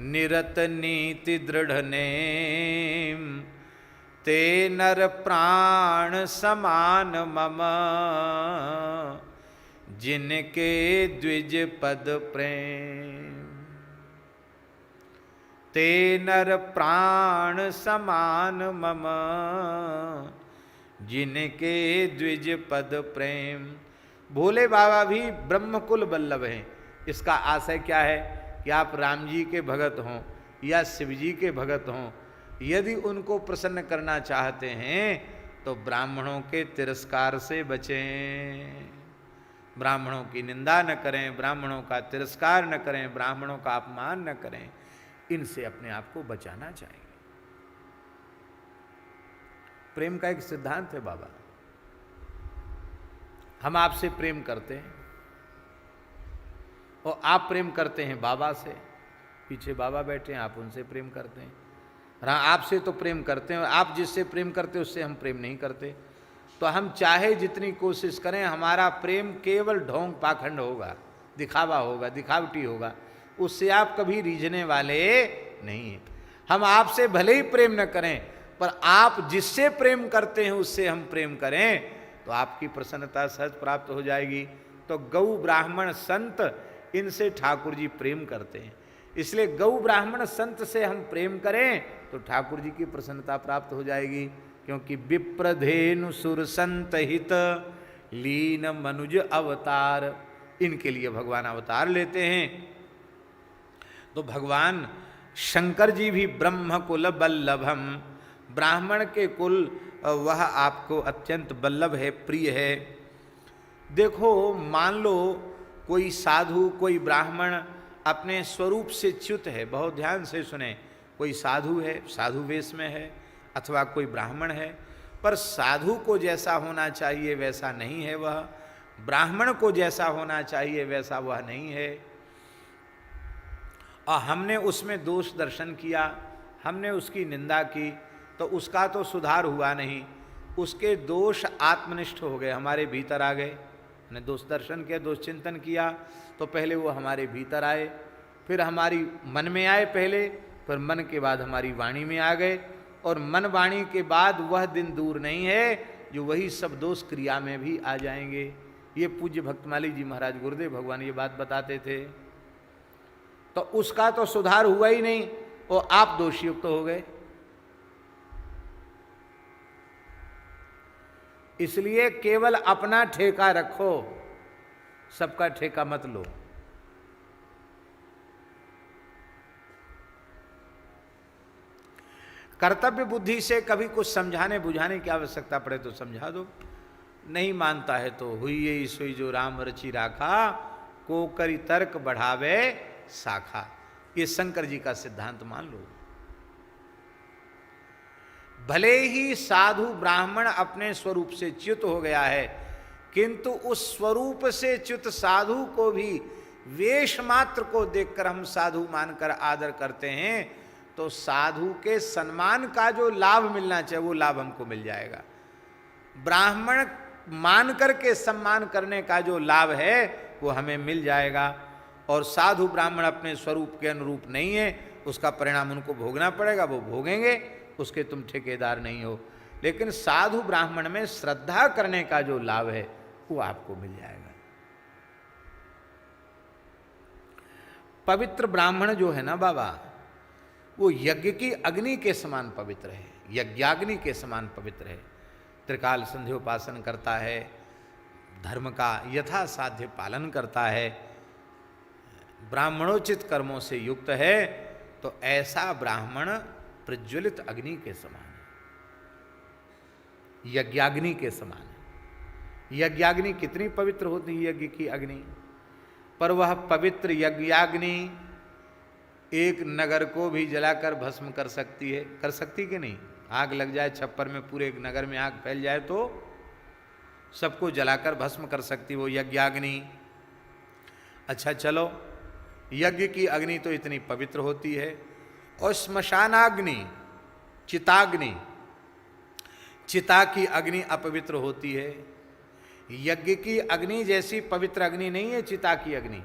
निरत नीति दृढ़ नेम ते नर प्राण समान मम जिनके द्विज पद प्रेम। ते नर प्राण समान मम जिनके द्विज पद प्रेम। भोले बाबा भी ब्रह्मकुल वल्लभ हैं। इसका आशय क्या है कि आप राम जी के भगत हों या शिव जी के भगत हों, यदि उनको प्रसन्न करना चाहते हैं तो ब्राह्मणों के तिरस्कार से बचें, ब्राह्मणों की निंदा न करें, ब्राह्मणों का तिरस्कार न करें, ब्राह्मणों का अपमान न करें। इनसे अपने आप को बचाना चाहिए। प्रेम का एक सिद्धांत है बाबा। हम आपसे प्रेम करते हैं और आप प्रेम करते हैं बाबा से। पीछे बाबा बैठे हैं, आप उनसे प्रेम करते हैं। आपसे तो प्रेम करते हैं और आप जिससे प्रेम करते हैं उससे हम प्रेम नहीं करते। तो हम चाहे जितनी कोशिश करें, हमारा प्रेम केवल ढोंग पाखंड होगा, दिखावा होगा, दिखावटी होगा। उससे आप कभी रीझने वाले नहीं हैं। हम आपसे भले ही प्रेम न करें, पर आप जिससे प्रेम करते हैं उससे हम प्रेम करें तो आपकी प्रसन्नता सहज प्राप्त हो जाएगी। तो गौ ब्राह्मण संत, इनसे ठाकुर जी प्रेम करते हैं। इसलिए गौ ब्राह्मण संत से हम प्रेम करें तो ठाकुर जी की प्रसन्नता प्राप्त हो जाएगी। क्योंकि विप्रधेनु सुर संत हित लीन मनुज अवतार, इनके लिए भगवान अवतार लेते हैं। तो भगवान शंकर जी भी ब्रह्म कुल बल्लभम, ब्राह्मण के कुल वह आपको अत्यंत बल्लभ है, प्रिय है। देखो, मान लो कोई साधु, कोई ब्राह्मण अपने स्वरूप से च्युत है। बहुत ध्यान से सुने, कोई साधु है, साधु वेश में है, अथवा कोई ब्राह्मण है, पर साधु को जैसा होना चाहिए वैसा नहीं है वह, ब्राह्मण को जैसा होना चाहिए वैसा वह नहीं है। और हमने उसमें दोष दर्शन किया, हमने उसकी निंदा की, तो उसका तो सुधार हुआ नहीं। उसके दोष आत्मनिष्ठ हो गए, हमारे भीतर आ गए। हमने दोष दर्शन किया, दोष चिंतन किया, तो पहले वो हमारे भीतर आए, फिर हमारी मन में आए पहले, फिर मन के बाद हमारी वाणी में आ गए, और मन वाणी के बाद वह दिन दूर नहीं है जो वही सब दोष क्रिया में भी आ जाएंगे। ये पूज्य भक्तमाली जी महाराज गुरुदेव भगवान ये बात बताते थे। तो उसका तो सुधार हुआ ही नहीं और आप दोषयुक्त हो गए। इसलिए केवल अपना ठेका रखो, सबका ठेका मत लो। कर्तव्य बुद्धि से कभी कुछ समझाने बुझाने की आवश्यकता पड़े तो समझा दो, नहीं मानता है तो हुई ये सोई जो राम रचि राखा, को करी तर्क बढ़ावे शाखा। ये शंकर जी का सिद्धांत मान लो। भले ही साधु ब्राह्मण अपने स्वरूप से च्युत हो गया है, किंतु उस स्वरूप से च्युत साधु को भी वेश मात्र को देखकर हम साधु मानकर आदर करते हैं, तो साधु के सम्मान का जो लाभ मिलना चाहिए वो लाभ हमको मिल जाएगा। ब्राह्मण मान करके सम्मान करने का जो लाभ है वो हमें मिल जाएगा। और साधु ब्राह्मण अपने स्वरूप के अनुरूप नहीं है, उसका परिणाम उनको भोगना पड़ेगा, वो भोगेंगे, उसके तुम ठेकेदार नहीं हो। लेकिन साधु ब्राह्मण में श्रद्धा करने का जो लाभ है वो आपको मिल जाएगा। पवित्र ब्राह्मण जो है ना बाबा, वो यज्ञ की अग्नि के समान पवित्र है, यज्ञाग्नि के समान पवित्र है। त्रिकाल संध्योपासन करता है, धर्म का यथा साध्य पालन करता है, ब्राह्मणोचित कर्मों से युक्त है, तो ऐसा ब्राह्मण प्रज्वलित अग्नि के समान है, यज्ञाग्नि के समान है। यज्ञाग्नि कितनी पवित्र होती है यज्ञ की अग्नि, पर वह पवित्र यज्ञाग्नि एक नगर को भी जलाकर भस्म कर सकती है। कर सकती कि नहीं? आग लग जाए छप्पर में, पूरे एक नगर में आग फैल जाए तो सबको जलाकर भस्म कर सकती वो यज्ञाग्नि। अच्छा चलो, यज्ञ की अग्नि तो इतनी पवित्र होती है, और श्मशानाग्नि, चिताग्नि, चिता की अग्नि अपवित्र होती है। यज्ञ की अग्नि जैसी पवित्र अग्नि नहीं है चिता की अग्नि।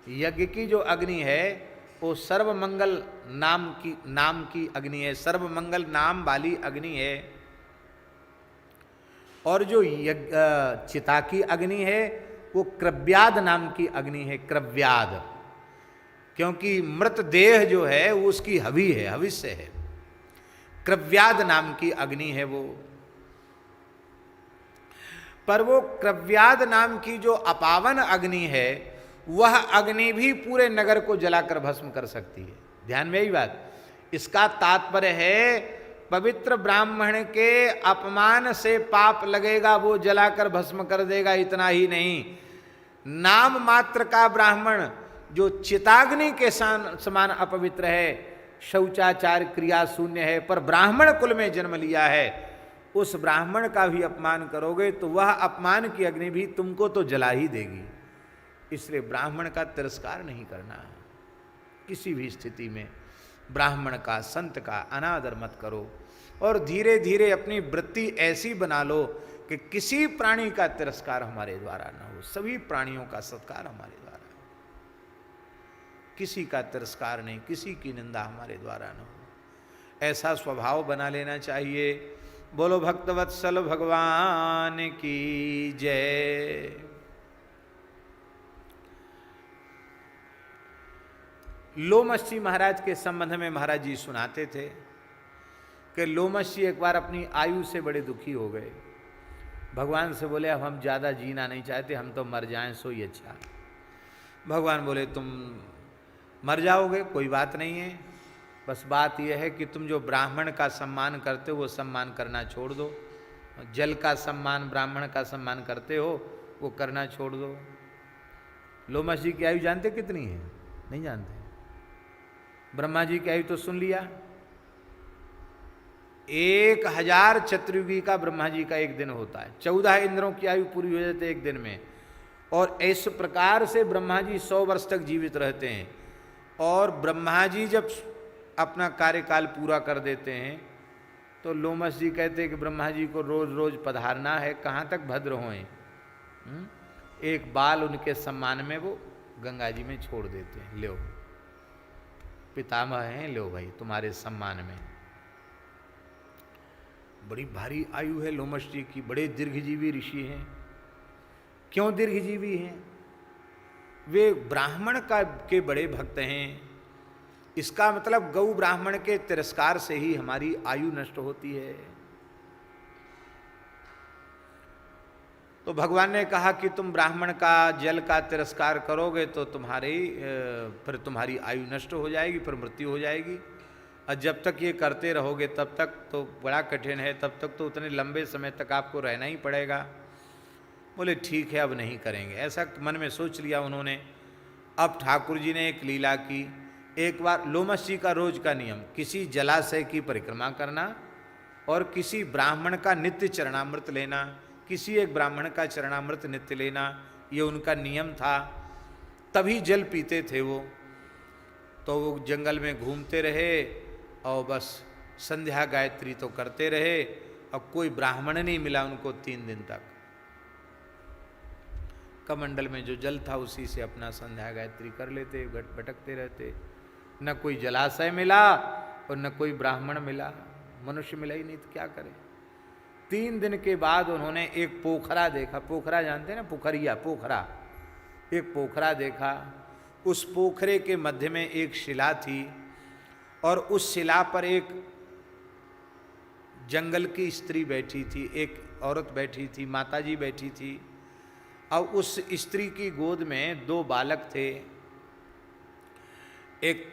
यज्ञ की जो अग्नि है वो सर्वमंगल नाम की अग्नि है, सर्वमंगल नाम वाली अग्नि है। और जो चिता की अग्नि है वो क्रव्याद नाम की अग्नि है, क्रव्याद, क्योंकि मृत देह जो है वो उसकी हवि है, हविष्य है। क्रव्याद नाम की अग्नि है वो। पर वो क्रव्याद नाम की जो अपावन अग्नि है, वह अग्नि भी पूरे नगर को जलाकर भस्म कर सकती है। ध्यान में यही बात। इसका तात्पर्य है पवित्र ब्राह्मण के अपमान से पाप लगेगा, वो जलाकर भस्म कर देगा। इतना ही नहीं, नाम मात्र का ब्राह्मण जो चिताग्नि के समान अपवित्र है, शौचाचार क्रिया शून्य है, पर ब्राह्मण कुल में जन्म लिया है, उस ब्राह्मण का भी अपमान करोगे तो वह अपमान की अग्नि भी तुमको तो जला ही देगी। इसलिए ब्राह्मण का तिरस्कार नहीं करना है किसी भी स्थिति में। ब्राह्मण का, संत का अनादर मत करो, और धीरे धीरे अपनी वृत्ति ऐसी बना लो कि किसी प्राणी का तिरस्कार हमारे द्वारा न हो, सभी प्राणियों का सत्कार हमारे द्वारा हो, किसी का तिरस्कार नहीं, किसी की निंदा हमारे द्वारा न हो। ऐसा स्वभाव बना लेना चाहिए। बोलो भक्तवत्सल भगवान की जय। लोमश जी महाराज के संबंध में महाराज जी सुनाते थे कि लोमश जी एक बार अपनी आयु से बड़े दुखी हो गए। भगवान से बोले अब हम ज़्यादा जीना नहीं चाहते, हम तो मर जाएं सो ही अच्छा। भगवान बोले तुम मर जाओगे, कोई बात नहीं है, बस बात यह है कि तुम जो ब्राह्मण का सम्मान करते हो वो सम्मान करना छोड़ दो। जल का सम्मान, ब्राह्मण का सम्मान करते हो वो करना छोड़ दो। लोमश जी की आयु जानते कितनी है? नहीं जानते। ब्रह्मा जी की आयु तो सुन लिया, 1000 चतुर्युगी का ब्रह्मा जी का एक दिन होता है। 14 इंद्रों की आयु पूरी हो जाती है एक दिन में। और इस प्रकार से ब्रह्मा जी 100 वर्ष तक जीवित रहते हैं। और ब्रह्मा जी जब अपना कार्यकाल पूरा कर देते हैं तो लोमश जी कहते हैं कि ब्रह्मा जी को रोज रोज पधारना है, कहाँ तक भद्र होएं। एक बाल उनके सम्मान में वो गंगा जी में छोड़ देते हैं, लो पितामह हैं, लो भाई तुम्हारे सम्मान में। बड़ी भारी आयु है लोमश जी की, बड़े दीर्घजीवी ऋषि हैं। क्यों दीर्घजीवी हैं? वे ब्राह्मण के बड़े भक्त हैं। इसका मतलब गौ ब्राह्मण के तिरस्कार से ही हमारी आयु नष्ट होती है। तो भगवान ने कहा कि तुम ब्राह्मण का, जल का तिरस्कार करोगे तो फिर तुम्हारी आयु नष्ट हो जाएगी, फिर मृत्यु हो जाएगी। और जब तक ये करते रहोगे तब तक तो बड़ा कठिन है, तब तक तो उतने लंबे समय तक आपको रहना ही पड़ेगा। बोले ठीक है अब नहीं करेंगे, ऐसा मन में सोच लिया उन्होंने। अब ठाकुर जी ने एक लीला की। एक बार लोमश जी का रोज का नियम, किसी जलाशय की परिक्रमा करना और किसी ब्राह्मण का नित्य चरणामृत लेना, किसी एक ब्राह्मण का चरणामृत नित्य लेना, ये उनका नियम था। तभी जल पीते थे वो। तो वो जंगल में घूमते रहे और बस संध्या गायत्री तो करते रहे, और कोई ब्राह्मण नहीं मिला उनको 3 दिन तक। कमंडल में जो जल था उसी से अपना संध्या गायत्री कर लेते, भटकते रहते। न कोई जलाशय मिला और न कोई ब्राह्मण मिला। मनुष्य मिला ही नहीं तो क्या करें। 3 दिन के बाद उन्होंने एक पोखरा देखा। पोखरा जानते हैं ना, पोखरिया, पोखरा। एक पोखरा देखा। उस पोखरे के मध्य में एक शिला थी और उस शिला पर एक जंगल की स्त्री बैठी थी, एक औरत बैठी थी, माताजी बैठी थी। और उस स्त्री की गोद में 2 बालक थे। एक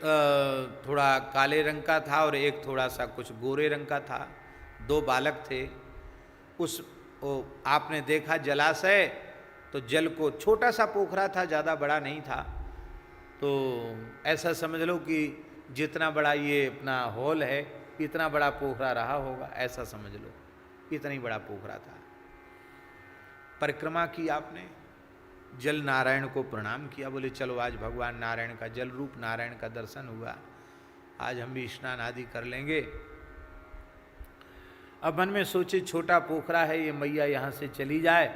थोड़ा काले रंग का था और एक थोड़ा सा कुछ गोरे रंग का था। 2 बालक थे। आपने देखा जलाशय, तो जल को, छोटा सा पोखरा था, ज़्यादा बड़ा नहीं था। तो ऐसा समझ लो कि जितना बड़ा ये अपना हॉल है इतना बड़ा पोखरा रहा होगा, ऐसा समझ लो, इतना ही बड़ा पोखरा था। परिक्रमा की आपने, जल नारायण को प्रणाम किया, बोले चलो आज भगवान नारायण का, जल रूप नारायण का दर्शन हुआ, आज हम भी स्नान आदि कर लेंगे। अब मन में सोचे छोटा पोखरा है, ये मैया यहाँ से चली जाए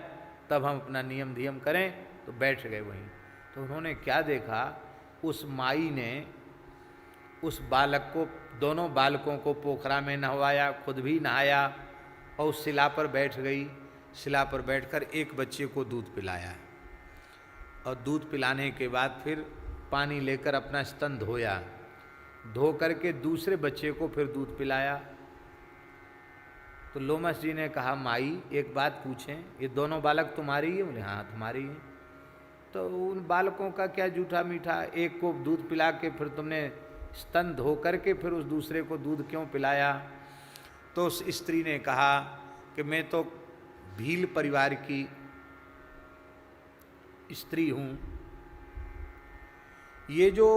तब हम अपना नियम धियम करें, तो बैठ गए वहीं। तो उन्होंने क्या देखा, उस माई ने उस बालक को, दोनों बालकों को पोखरा में नहवाया, खुद भी नहाया और उस शिला पर बैठ गई। शिला पर बैठकर एक बच्चे को दूध पिलाया और दूध पिलाने के बाद फिर पानी लेकर अपना स्तन धोया, धो करके दूसरे बच्चे को फिर दूध पिलाया। तो लोमस जी ने कहा, माई एक बात पूछें, ये दोनों बालक तुम्हारी हैं? बोले हाँ तुम्हारी हैं। तो उन बालकों का क्या जूठा मीठा, एक को दूध पिला के फिर तुमने स्तन धो करके फिर उस दूसरे को दूध क्यों पिलाया? तो उस स्त्री ने कहा कि मैं तो भील परिवार की स्त्री हूँ। ये जो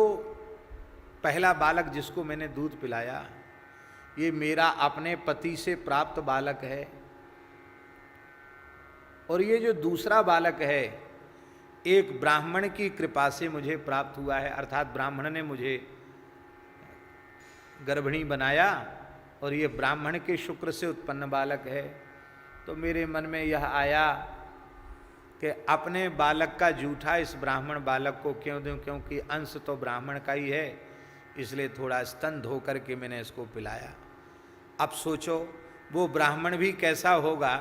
पहला बालक जिसको मैंने दूध पिलाया, ये मेरा अपने पति से प्राप्त बालक है, और ये जो दूसरा बालक है एक ब्राह्मण की कृपा से मुझे प्राप्त हुआ है, अर्थात ब्राह्मण ने मुझे गर्भिणी बनाया और ये ब्राह्मण के शुक्र से उत्पन्न बालक है। तो मेरे मन में यह आया कि अपने बालक का जूठा इस ब्राह्मण बालक को क्यों दूं, क्योंकि अंश तो ब्राह्मण का ही है, इसलिए थोड़ा स्तन धो करके मैंने इसको पिलाया। अब सोचो वो ब्राह्मण भी कैसा होगा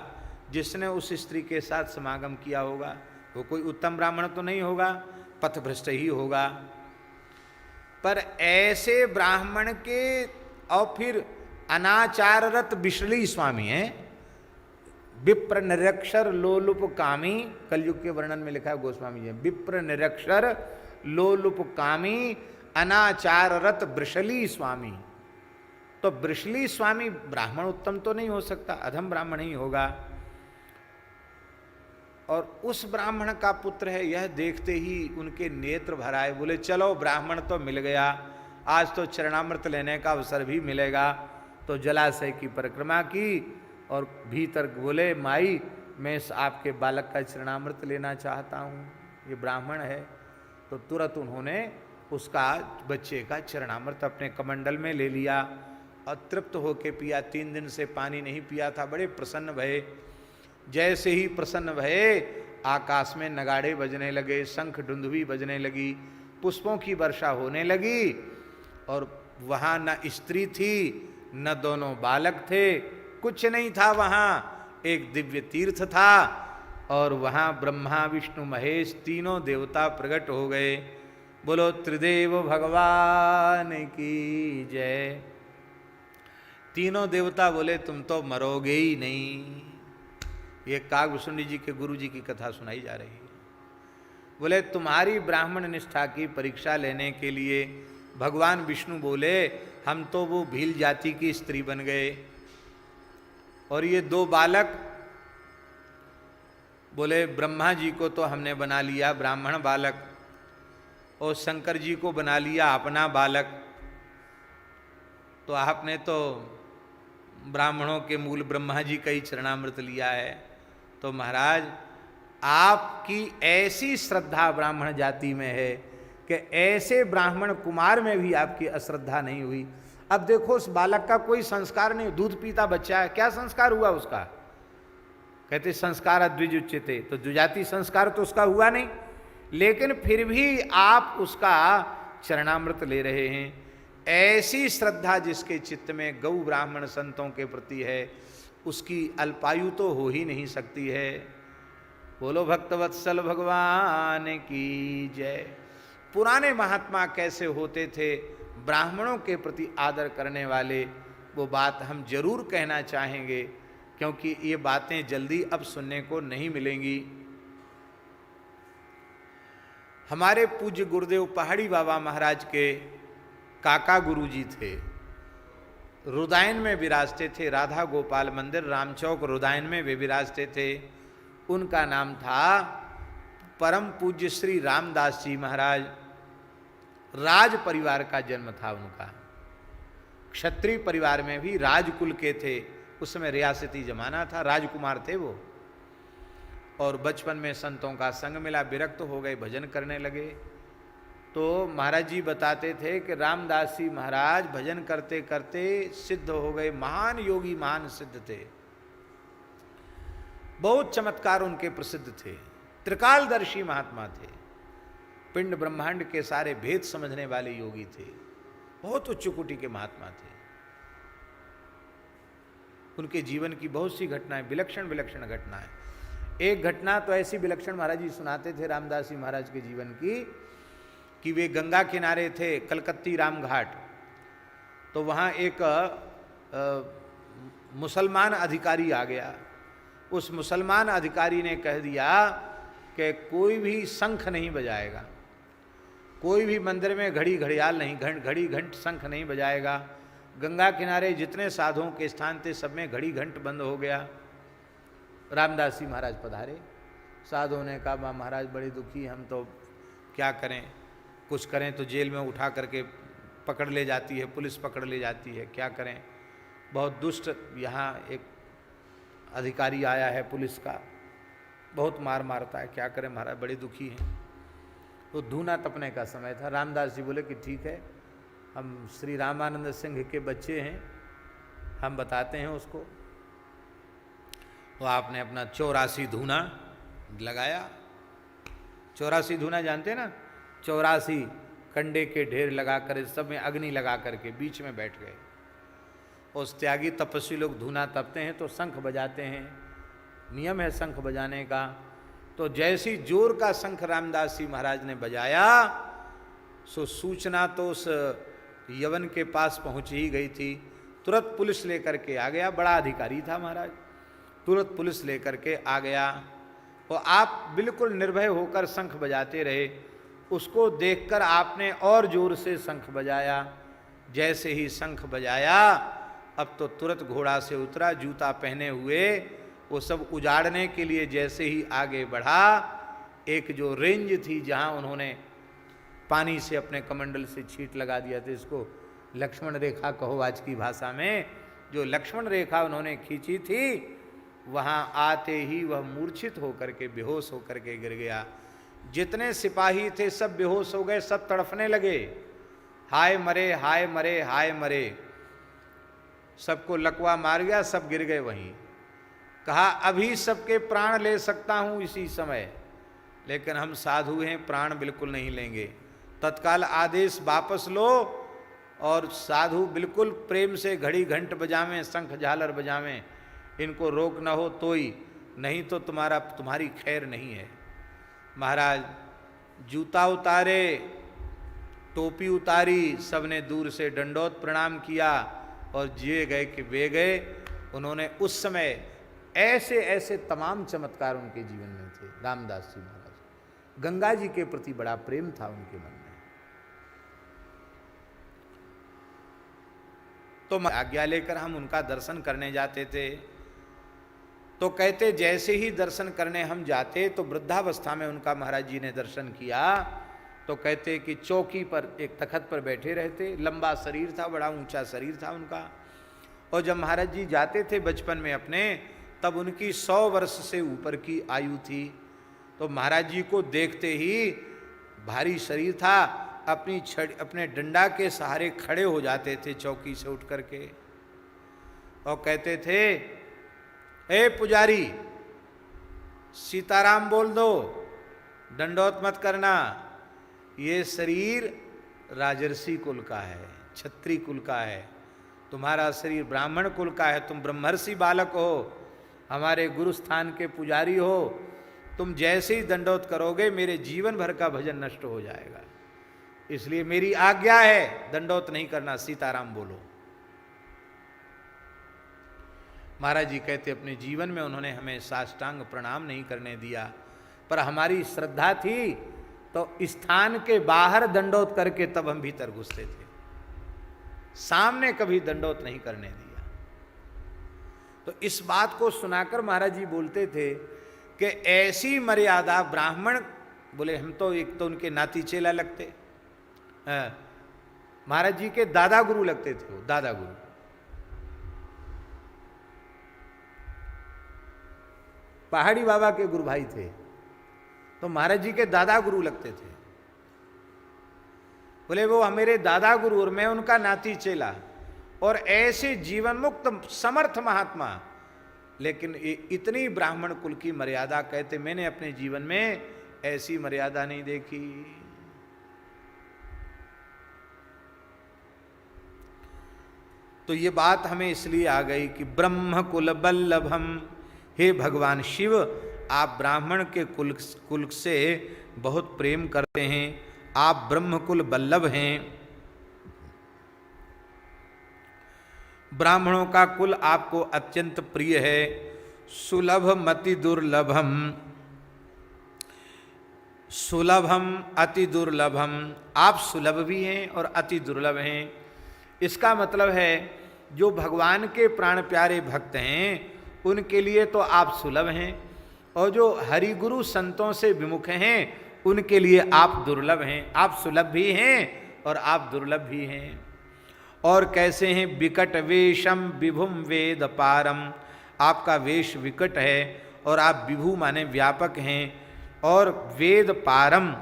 जिसने उस स्त्री के साथ समागम किया होगा। वो कोई उत्तम ब्राह्मण तो नहीं होगा, पथभ्रष्ट ही होगा। पर ऐसे ब्राह्मण के, और फिर अनाचाररत विशली स्वामी हैं, विप्र निरक्षर लोलुप कामी, कलयुग के वर्णन में लिखा है गोस्वामी जी, विप्र निरक्षर लोलुप कामी अनाचाररत वृषली स्वामी। तो वृषली स्वामी ब्राह्मण उत्तम तो नहीं हो सकता, अधम ब्राह्मण ही होगा। और उस ब्राह्मण का पुत्र है, यह देखते ही उनके नेत्र भर आए। बोले चलो ब्राह्मण तो मिल गया, आज तो चरणामृत लेने का अवसर भी मिलेगा। तो जलाशय की परिक्रमा की और भीतर बोले, माई मैं इस आपके बालक का चरणामृत लेना चाहता हूँ, ये ब्राह्मण है। तो तुरंत उन्होंने उसका, बच्चे का चरणामृत अपने कमंडल में ले लिया और तृप्त होके पिया। 3 दिन से पानी नहीं पिया था, बड़े प्रसन्न भये। जैसे ही प्रसन्न भये, आकाश में नगाड़े बजने लगे, शंख दुंदुभी बजने लगी, पुष्पों की वर्षा होने लगी। और वहाँ न स्त्री थी न दोनों बालक थे, कुछ नहीं था वहाँ, एक दिव्य तीर्थ था। और वहाँ ब्रह्मा विष्णु महेश तीनों देवता प्रकट हो गए। बोलो त्रिदेव भगवान की जय। तीनों देवता बोले तुम तो मरोगे ही नहीं। ये कागभूषणी जी के गुरु जी की कथा सुनाई जा रही है। बोले तुम्हारी ब्राह्मण निष्ठा की परीक्षा लेने के लिए भगवान विष्णु बोले हम तो वो भील जाति की स्त्री बन गए, और ये 2 बालक, बोले ब्रह्मा जी को तो हमने बना लिया ब्राह्मण बालक, और शंकर जी को बना लिया अपना बालक। तो आपने तो ब्राह्मणों के मूल ब्रह्मा जी का ही चरणामृत लिया है। तो महाराज आपकी ऐसी श्रद्धा ब्राह्मण जाति में है कि ऐसे ब्राह्मण कुमार में भी आपकी अश्रद्धा नहीं हुई। अब देखो उस बालक का कोई संस्कार नहीं, दूध पीता बच्चा है, क्या संस्कार हुआ उसका? कहते संस्कार अद्विजुच्यते, तो द्विजाति संस्कार तो उसका हुआ नहीं, लेकिन फिर भी आप उसका चरणामृत ले रहे हैं। ऐसी श्रद्धा जिसके चित्त में गौ ब्राह्मण संतों के प्रति है, उसकी अल्पायु तो हो ही नहीं सकती है। बोलो भक्तवत्सल भगवान की जय। पुराने महात्मा कैसे होते थे, ब्राह्मणों के प्रति आदर करने वाले, वो बात हम जरूर कहना चाहेंगे, क्योंकि ये बातें जल्दी अब सुनने को नहीं मिलेंगी। हमारे पूज्य गुरुदेव पहाड़ी बाबा महाराज के काका गुरुजी थे, रुदायन में विराजते थे, राधा गोपाल मंदिर रामचौक रुदायन में वे विराजते थे। उनका नाम था परम पूज्य श्री रामदास जी महाराज। राज परिवार का जन्म था उनका, क्षत्रिय परिवार में भी राजकुल के थे। उस समय रियासती जमाना था, राजकुमार थे वो। और बचपन में संतों का संग मिला, विरक्त हो गए, भजन करने लगे। तो महाराज जी बताते थे कि रामदास जी महाराज भजन करते करते सिद्ध हो गए, महान योगी, महान सिद्ध थे। बहुत चमत्कार उनके प्रसिद्ध थे, त्रिकालदर्शी महात्मा थे, पिंड ब्रह्मांड के सारे भेद समझने वाले योगी थे, बहुत उच्च कोटि के महात्मा थे। उनके जीवन की बहुत सी घटनाएं, विलक्षण विलक्षण घटनाएं। एक घटना तो ऐसी विलक्षण महाराज जी सुनाते थे रामदास जी महाराज के जीवन की, कि वे गंगा किनारे थे, कलकत्ती राम घाट। तो वहाँ एक मुसलमान अधिकारी आ गया। उस मुसलमान अधिकारी ने कह दिया कि कोई भी शंख नहीं बजाएगा, कोई भी मंदिर में घड़ी घड़ियाल नहीं, घड़ी घंट शंख नहीं बजाएगा। गंगा किनारे जितने साधुओं के स्थान थे सब में घड़ी घंट बंद हो गया। रामदास जी महाराज पधारे। साधुओं ने कहा महाराज बड़े दुखी, हम तो क्या करें, कुछ करें तो जेल में उठा करके पकड़ ले जाती है, पुलिस पकड़ ले जाती है, क्या करें, बहुत दुष्ट यहाँ एक अधिकारी आया है पुलिस का, बहुत मार मारता है, क्या करें महाराज, बड़े दुखी हैं। तो धूना तपने का समय था। रामदास जी बोले कि ठीक है, हम श्री रामानंद सिंह के बच्चे हैं, हम बताते हैं उसको। तो आपने अपना 84 धूना लगाया। 84 धूना जानते हैं ना, 84 कंडे के ढेर लगाकर सब में अग्नि लगा करके बीच में बैठ गए। उस त्यागी तपस्वी लोग धूना तपते हैं तो शंख बजाते हैं, नियम है शंख बजाने का। तो जैसी जोर का शंख रामदास जी महाराज ने बजाया, सो सूचना तो उस यवन के पास पहुंच ही गई थी। तुरंत पुलिस लेकर के आ गया, बड़ा अधिकारी था महाराज, तुरंत पुलिस लेकर के आ गया। और आप बिल्कुल निर्भय होकर शंख बजाते रहे। उसको देखकर आपने और जोर से शंख बजाया। जैसे ही शंख बजाया, अब तो तुरंत घोड़ा से उतरा, जूता पहने हुए, वो सब उजाड़ने के लिए जैसे ही आगे बढ़ा, एक जो रेंज थी जहां उन्होंने पानी से अपने कमंडल से छींट लगा दिया था, इसको लक्ष्मण रेखा कहो आज की भाषा में, जो लक्ष्मण रेखा उन्होंने खींची थी, वहां आते ही वह मूर्छित होकर के, बेहोश होकर के गिर गया। जितने सिपाही थे सब बेहोश हो गए, सब तड़फने लगे, हाय मरे हाय मरे हाय मरे। सबको लकवा मार गया, सब गिर गए वहीं। कहा अभी सबके प्राण ले सकता हूं इसी समय, लेकिन हम साधु हैं, प्राण बिल्कुल नहीं लेंगे। तत्काल आदेश वापस लो और साधु बिल्कुल प्रेम से घड़ी घंट बजावें, शंख झालर बजावें, इनको रोक न हो तो ही, नहीं तो तुम्हारी खैर नहीं है। महाराज जूता उतारे, टोपी उतारी, सबने दूर से दंडोत प्रणाम किया और जिए गए कि वे गए। उन्होंने उस समय ऐसे ऐसे तमाम चमत्कार उनके जीवन में थे। रामदास जी महाराज, गंगा जी के प्रति बड़ा प्रेम था उनके मन में। तो आज्ञा लेकर हम उनका दर्शन करने जाते थे। तो कहते जैसे ही दर्शन करने हम जाते तो वृद्धावस्था में उनका महाराज जी ने दर्शन किया। तो कहते कि चौकी पर एक तखत पर बैठे रहते, लंबा शरीर था, बड़ा ऊंचा शरीर था उनका। और जब महाराज जी जाते थे बचपन में अपने, तब उनकी 100 वर्ष से ऊपर की आयु थी। तो महाराज जी को देखते ही, भारी शरीर था, अपने डंडा के सहारे खड़े हो जाते थे चौकी से उठ करके, और कहते थे ए पुजारी सीताराम बोल दो, दंडोत मत करना, ये शरीर राजर्षि कुल का है। क्षत्रिय कुल का है, तुम्हारा शरीर ब्राह्मण कुल का है, तुम ब्रह्मर्षि बालक हो, हमारे गुरु स्थान के पुजारी हो, तुम जैसे ही दंडोत करोगे मेरे जीवन भर का भजन नष्ट हो जाएगा, इसलिए मेरी आज्ञा है दंडोत नहीं करना, सीताराम बोलो। महाराज जी कहते अपने जीवन में उन्होंने हमें साष्टांग प्रणाम नहीं करने दिया, पर हमारी श्रद्धा थी तो स्थान के बाहर दंडोत करके तब हम भीतर घुसते थे, सामने कभी दंडोत नहीं करने दिया। तो इस बात को सुनाकर महाराज जी बोलते थे कि ऐसी मर्यादा ब्राह्मण, बोले हम तो एक तो उनके नाती चेला लगते, महाराज जी के दादा गुरु लगते थे, वो दादा गुरु, पहाड़ी बाबा के गुरु भाई थे, तो महाराज जी के दादा गुरु लगते थे। बोले वो मेरे दादा गुरु और मैं उनका नाती चेला, और ऐसे जीवन मुक्त समर्थ महात्मा, लेकिन इतनी ब्राह्मण कुल की मर्यादा, कहते मैंने अपने जीवन में ऐसी मर्यादा नहीं देखी। तो ये बात हमें इसलिए आ गई कि ब्रह्म कुल बल्लभम, हे भगवान शिव आप ब्राह्मण के कुल से बहुत प्रेम करते हैं, आप ब्रह्म कुल बल्लभ हैं, ब्राह्मणों का कुल आपको अत्यंत प्रिय है। सुलभ मति दुर्लभम, सुलभम अति दुर्लभम, आप सुलभ भी हैं और अति दुर्लभ हैं। इसका मतलब है जो भगवान के प्राण प्यारे भक्त हैं उनके लिए तो आप सुलभ हैं, और जो हरिगुरु संतों से विमुख हैं उनके लिए आप दुर्लभ हैं। आप सुलभ भी हैं और आप दुर्लभ भी हैं। और कैसे हैं? विकट वेशम विभुम वेद पारम, आपका वेश विकट है और आप विभु माने व्यापक हैं, और वेद पारम,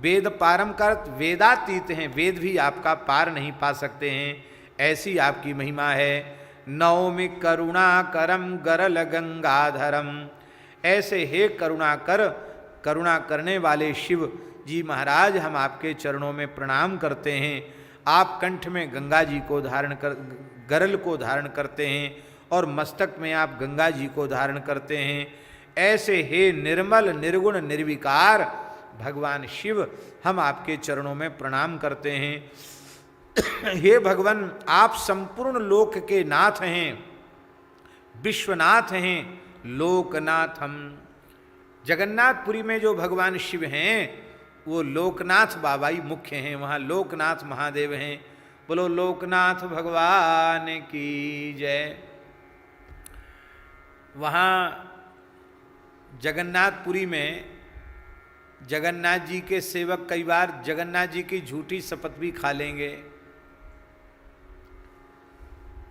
वेद पारम का अर्थ वेदातीत हैं, वेद भी आपका पार नहीं पा सकते हैं, ऐसी आपकी महिमा है। नौमि करुणा करम गरल गंगाधरम, ऐसे हे करुणा कर, करुणा करने वाले शिव जी महाराज हम आपके चरणों में प्रणाम करते हैं। आप कंठ में गंगा जी को धारण कर, गरल को धारण करते हैं और मस्तक में आप गंगा जी को धारण करते हैं। ऐसे हे निर्मल निर्गुण निर्विकार भगवान शिव हम आपके चरणों में प्रणाम करते हैं। हे भगवान आप संपूर्ण लोक के नाथ हैं, विश्वनाथ हैं, लोकनाथ। हम जगन्नाथपुरी में जो भगवान शिव हैं वो लोकनाथ बाबा ही मुख्य हैं, वहाँ लोकनाथ महादेव हैं। बोलो लोकनाथ भगवान की जय। वहाँ जगन्नाथपुरी में जगन्नाथ जी के सेवक कई बार जगन्नाथ जी की झूठी शपथ भी खा लेंगे।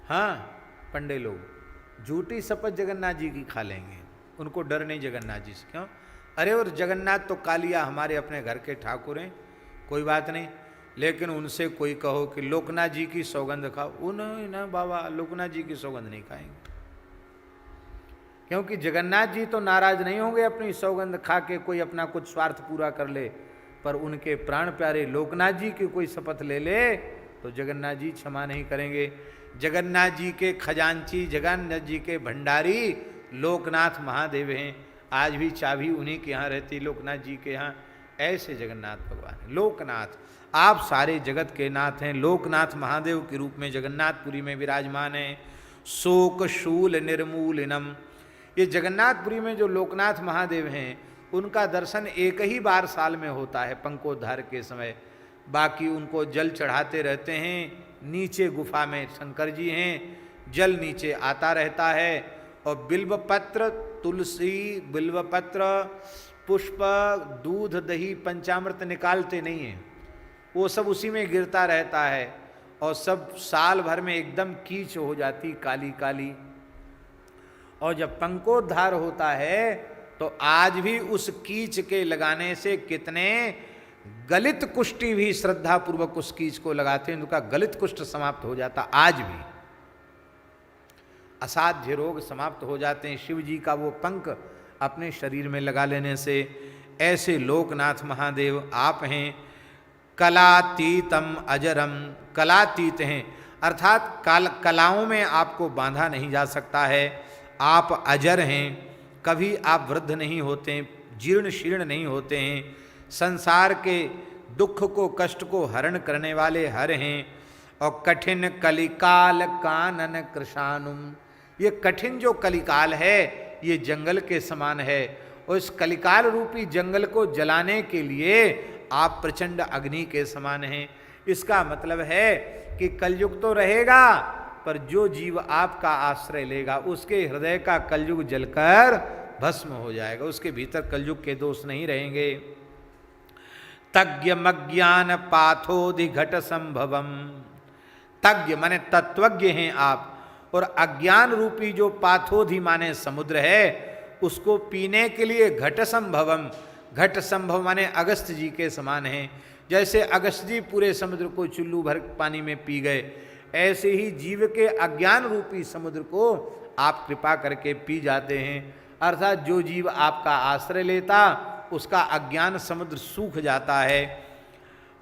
हाँ, पंडे लोग झूठी शपथ जगन्नाथ जी की खा लेंगे, उनको डर नहीं जगन्नाथ जी से। क्यों? अरे और जगन्नाथ तो कालिया हमारे अपने घर के ठाकुर हैं, कोई बात नहीं, लेकिन उनसे कोई कहो कि लोकनाथ जी की सौगंध खाओ, उन्हें ना बाबा लोकनाथ जी की सौगंध नहीं खाएंगे, क्योंकि जगन्नाथ जी तो नाराज नहीं होंगे अपनी सौगंध खा के कोई अपना कुछ स्वार्थ पूरा कर ले, पर उनके प्राण प्यारे लोकनाथ जी की कोई शपथ ले ले तो जगन्नाथ जी क्षमा नहीं करेंगे। जगन्नाथ जी के खजांची, जगन्नाथ जी के भंडारी लोकनाथ महादेव हैं। आज भी चाबी उन्हीं के यहाँ रहती, लोकनाथ जी के यहाँ। ऐसे जगन्नाथ भगवान है लोकनाथ। आप सारे जगत के नाथ हैं। लोकनाथ महादेव के रूप में जगन्नाथपुरी में विराजमान हैं। शोक शूल निर्मूलनम, ये जगन्नाथपुरी में जो लोकनाथ महादेव हैं उनका दर्शन एक ही बार साल में होता है पंकोद्धार के समय, बाकी उनको जल चढ़ाते रहते हैं। नीचे गुफा में शंकर जी हैं, जल नीचे आता रहता है, और बिल्वपत्र, तुलसी, बिल्वपत्र, पुष्प, दूध, दही, पंचामृत निकालते नहीं हैं, वो सब उसी में गिरता रहता है, और सब साल भर में एकदम कीच हो जाती काली काली। और जब पंकोद्धार होता है तो आज भी उस कीच के लगाने से कितने गलित कुष्ठी भी श्रद्धा पूर्वक उस कीच को लगाते हैं, उनका गलित कुष्ठ समाप्त हो जाता। आज भी असाध्य रोग समाप्त हो जाते हैं शिव जी का वो पंख अपने शरीर में लगा लेने से। ऐसे लोकनाथ महादेव आप हैं। कलातीतम अजरम, कलातीत हैं अर्थात कलाओं में आपको बांधा नहीं जा सकता है। आप अजर हैं, कभी आप वृद्ध नहीं होते, जीर्ण शीर्ण नहीं होते हैं। संसार के दुख को, कष्ट को हरण करने वाले हर हैं। और कठिन कलिकाल कानन कृशानुम, ये कठिन जो कलिकाल है ये जंगल के समान है, और इस कलिकाल रूपी जंगल को जलाने के लिए आप प्रचंड अग्नि के समान हैं। इसका मतलब है कि कलयुग तो रहेगा, पर जो जीव आपका आश्रय लेगा उसके हृदय का कलयुग जलकर भस्म हो जाएगा, उसके भीतर कलयुग के दोष नहीं रहेंगे। तज्ञ मज्ञान पाथोधि घट संभवम, तज्ञ माने तत्वज्ञ हैं आप, और अज्ञान रूपी जो पाथोधि माने समुद्र है उसको पीने के लिए घट संभवम, घट संभव माने अगस्त जी के समान हैं। जैसे अगस्त जी पूरे समुद्र को चुल्लू भर पानी में पी गए, ऐसे ही जीव के अज्ञान रूपी समुद्र को आप कृपा करके पी जाते हैं। अर्थात जो जीव आपका आश्रय लेता उसका अज्ञान समुद्र सूख जाता है,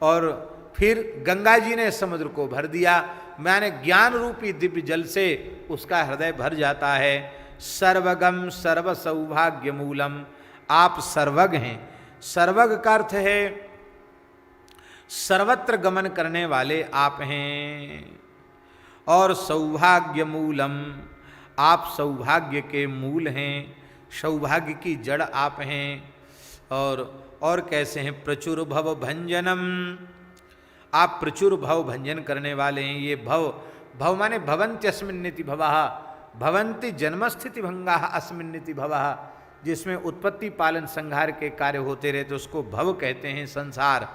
और फिर गंगा जी ने समुद्र को भर दिया, मैंने ज्ञान रूपी दिव्य जल से उसका हृदय भर जाता है। सर्वगम सर्व सौभाग्य मूलम, आप सर्वग हैं। सर्वग का अर्थ है सर्वत्र गमन करने वाले आप हैं। और सौभाग्य मूलम, आप सौभाग्य के मूल हैं, सौभाग्य की जड़ आप हैं। और कैसे हैं? प्रचुर भव भंजनम, आप प्रचुर भव भंजन करने वाले हैं। ये भव माने भवन्त्यस्मिन्निति भवः, भवन्ति जन्मस्थिति भंगाः अस्मिन्निति भवः, जिसमें उत्पत्ति पालन संहार के कार्य होते रहते उसको भव कहते हैं। संसार,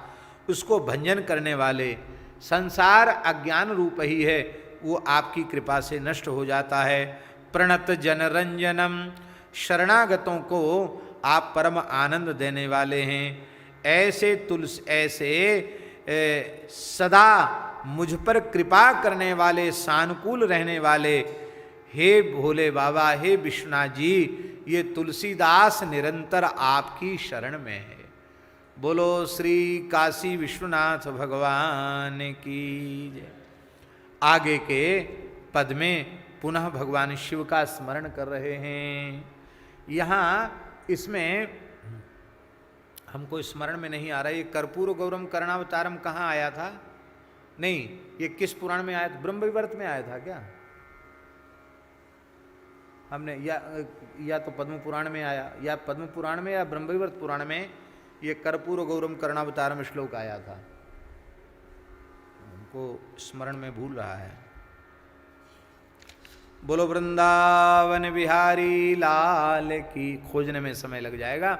उसको भंजन करने वाले, संसार अज्ञान रूप ही है, वो आपकी कृपा से नष्ट हो जाता है। प्रणत जनरंजनम, शरणागतों को आप परम आनंद देने वाले हैं। ऐसे सदा मुझ पर कृपा करने वाले, सानुकूल रहने वाले, हे भोले बाबा, हे विश्वनाथ जी, ये तुलसीदास निरंतर आपकी शरण में है। बोलो श्री काशी विश्वनाथ भगवान की जय। आगे के पद में पुनः भगवान शिव का स्मरण कर रहे हैं। यहाँ इसमें हमको स्मरण में नहीं आ रहा, ये कर्पूर गौरम कर्णावतारम कहाँ आया था? नहीं, ये किस पुराण में आया था? ब्रह्मविवर्त में आया था क्या? हमने या तो पद्म पुराण में आया, या पद्म पुराण में या ब्रह्मविवर्त पुराण में ये कर्पूर गौरम कर्णावतारम श्लोक आया था। हमको स्मरण में भूल रहा है। बोलो वृंदावन बिहारी लाल की, खोजने में समय लग जाएगा।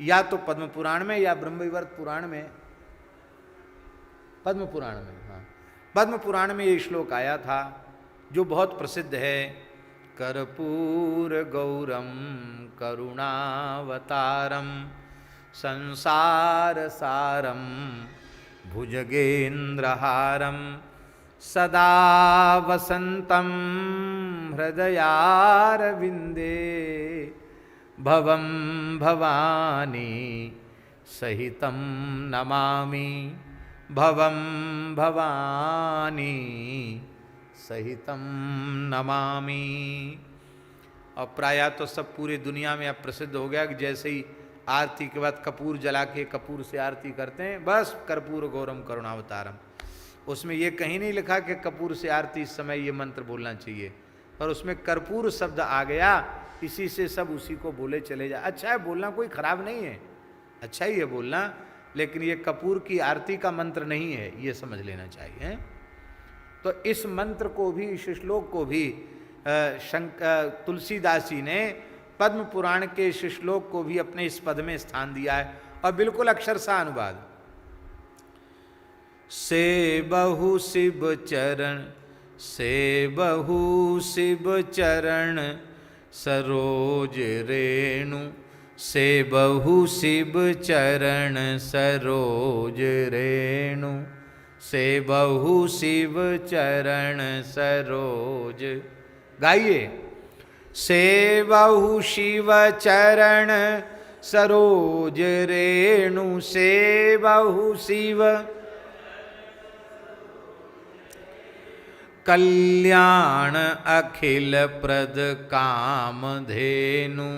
या तो पद्म पुराण में या ब्रह्मविवर्त पुराण में, पद्म पुराण में, हाँ पद्म पुराण में ये श्लोक आया था जो बहुत प्रसिद्ध है। कर्पूर गौरम करुणावतारम संसार सारम भुजगेन्द्रहारम सदा वसंतम हृदयारविंदे भवम भवानी सहितं नमामि, भवम भवानी सहितं नमामि। और प्रायः तो सब पूरी दुनिया में अब प्रसिद्ध हो गया कि जैसे ही आरती के बाद कपूर जला के कपूर से आरती करते हैं, बस कर्पूर गौरम करुणावतारम। उसमें ये कहीं नहीं लिखा कि कपूर से आरती इस समय ये मंत्र बोलना चाहिए, पर उसमें कर्पूर शब्द आ गया, इसी से सब उसी को बोले चले जा। अच्छा है बोलना, कोई खराब नहीं है, अच्छा ही है बोलना, लेकिन ये कपूर की आरती का मंत्र नहीं है, ये समझ लेना चाहिए। तो इस मंत्र को भी, इस श्लोक को भी तुलसीदास जी ने पद्म पुराण के इस श्लोक को भी अपने इस पद में स्थान दिया है, और बिल्कुल अक्षरशः अनुवाद। से बहु शिव चरण, से बहु शिव चरण सरोज रेणु, से बहु शिव चरण सरोज रेणु, से बहु शिव चरण सरोज। गाइए। से बहु शिव चरण सरोज रेणु, से बहु शिव कल्याण अखिल प्रद काम धेनु।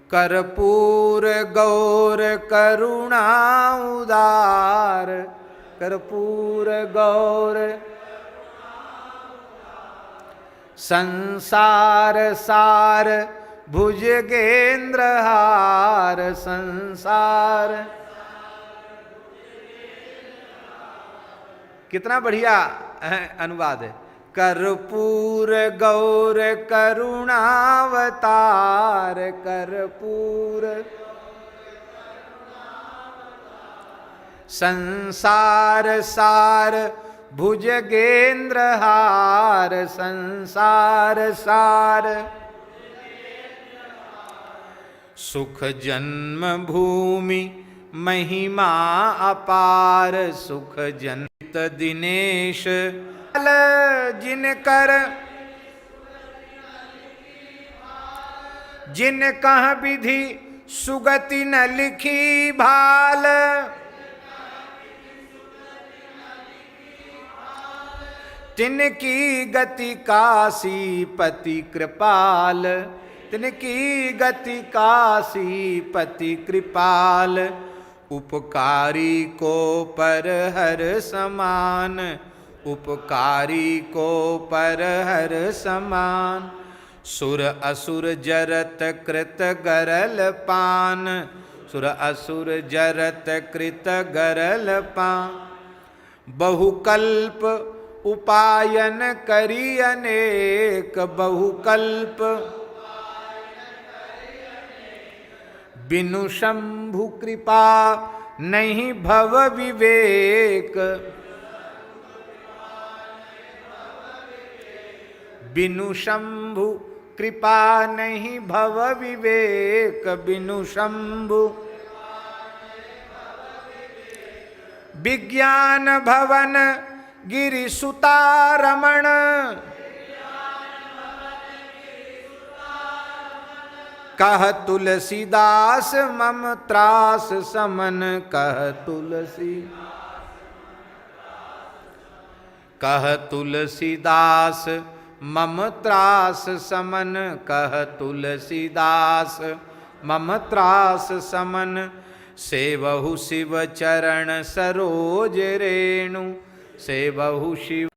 कर्पूर गौर करुणा उदार, कर्पूर गौर संसार सार भुजगेंद्र हार, संसार। कितना बढ़िया अनुवाद है। कर्पूर गौर करुणावतार, कर्पूर संसार सार भुजगेंद्र हार, संसार सार। सुख जन्म भूमि महिमा अपार, सुख जनित दिनेश जिनकर जिन कह विधि सुगति न लिखी भाल, तिनकी गति काशी पति कृपाल, तिनकी गति काशी पति कृपाल। उपकारी को पर हर समान, उपकारी को पर हर समान। सुर असुर जरत कृत गरल पान, सुर असुर जरत कृत गरल पान। बहुकल्प उपायन करी अनेक, बहुकल्प बिनु शंभु कृपा नहीं भव विवेक, बिनु शंभु कृपा नहीं भव विवेक, बिनु शंभु। विज्ञान भवन गिरि सुता रमण, कह तुलसीदास मम त्रास समन, कह तुलसी, कह तुलसीदास मम त्रास समन, कह तुलसीदास मम त्रास समन। सेवहु शिव चरण सरोज रेणु, सेवहु शिव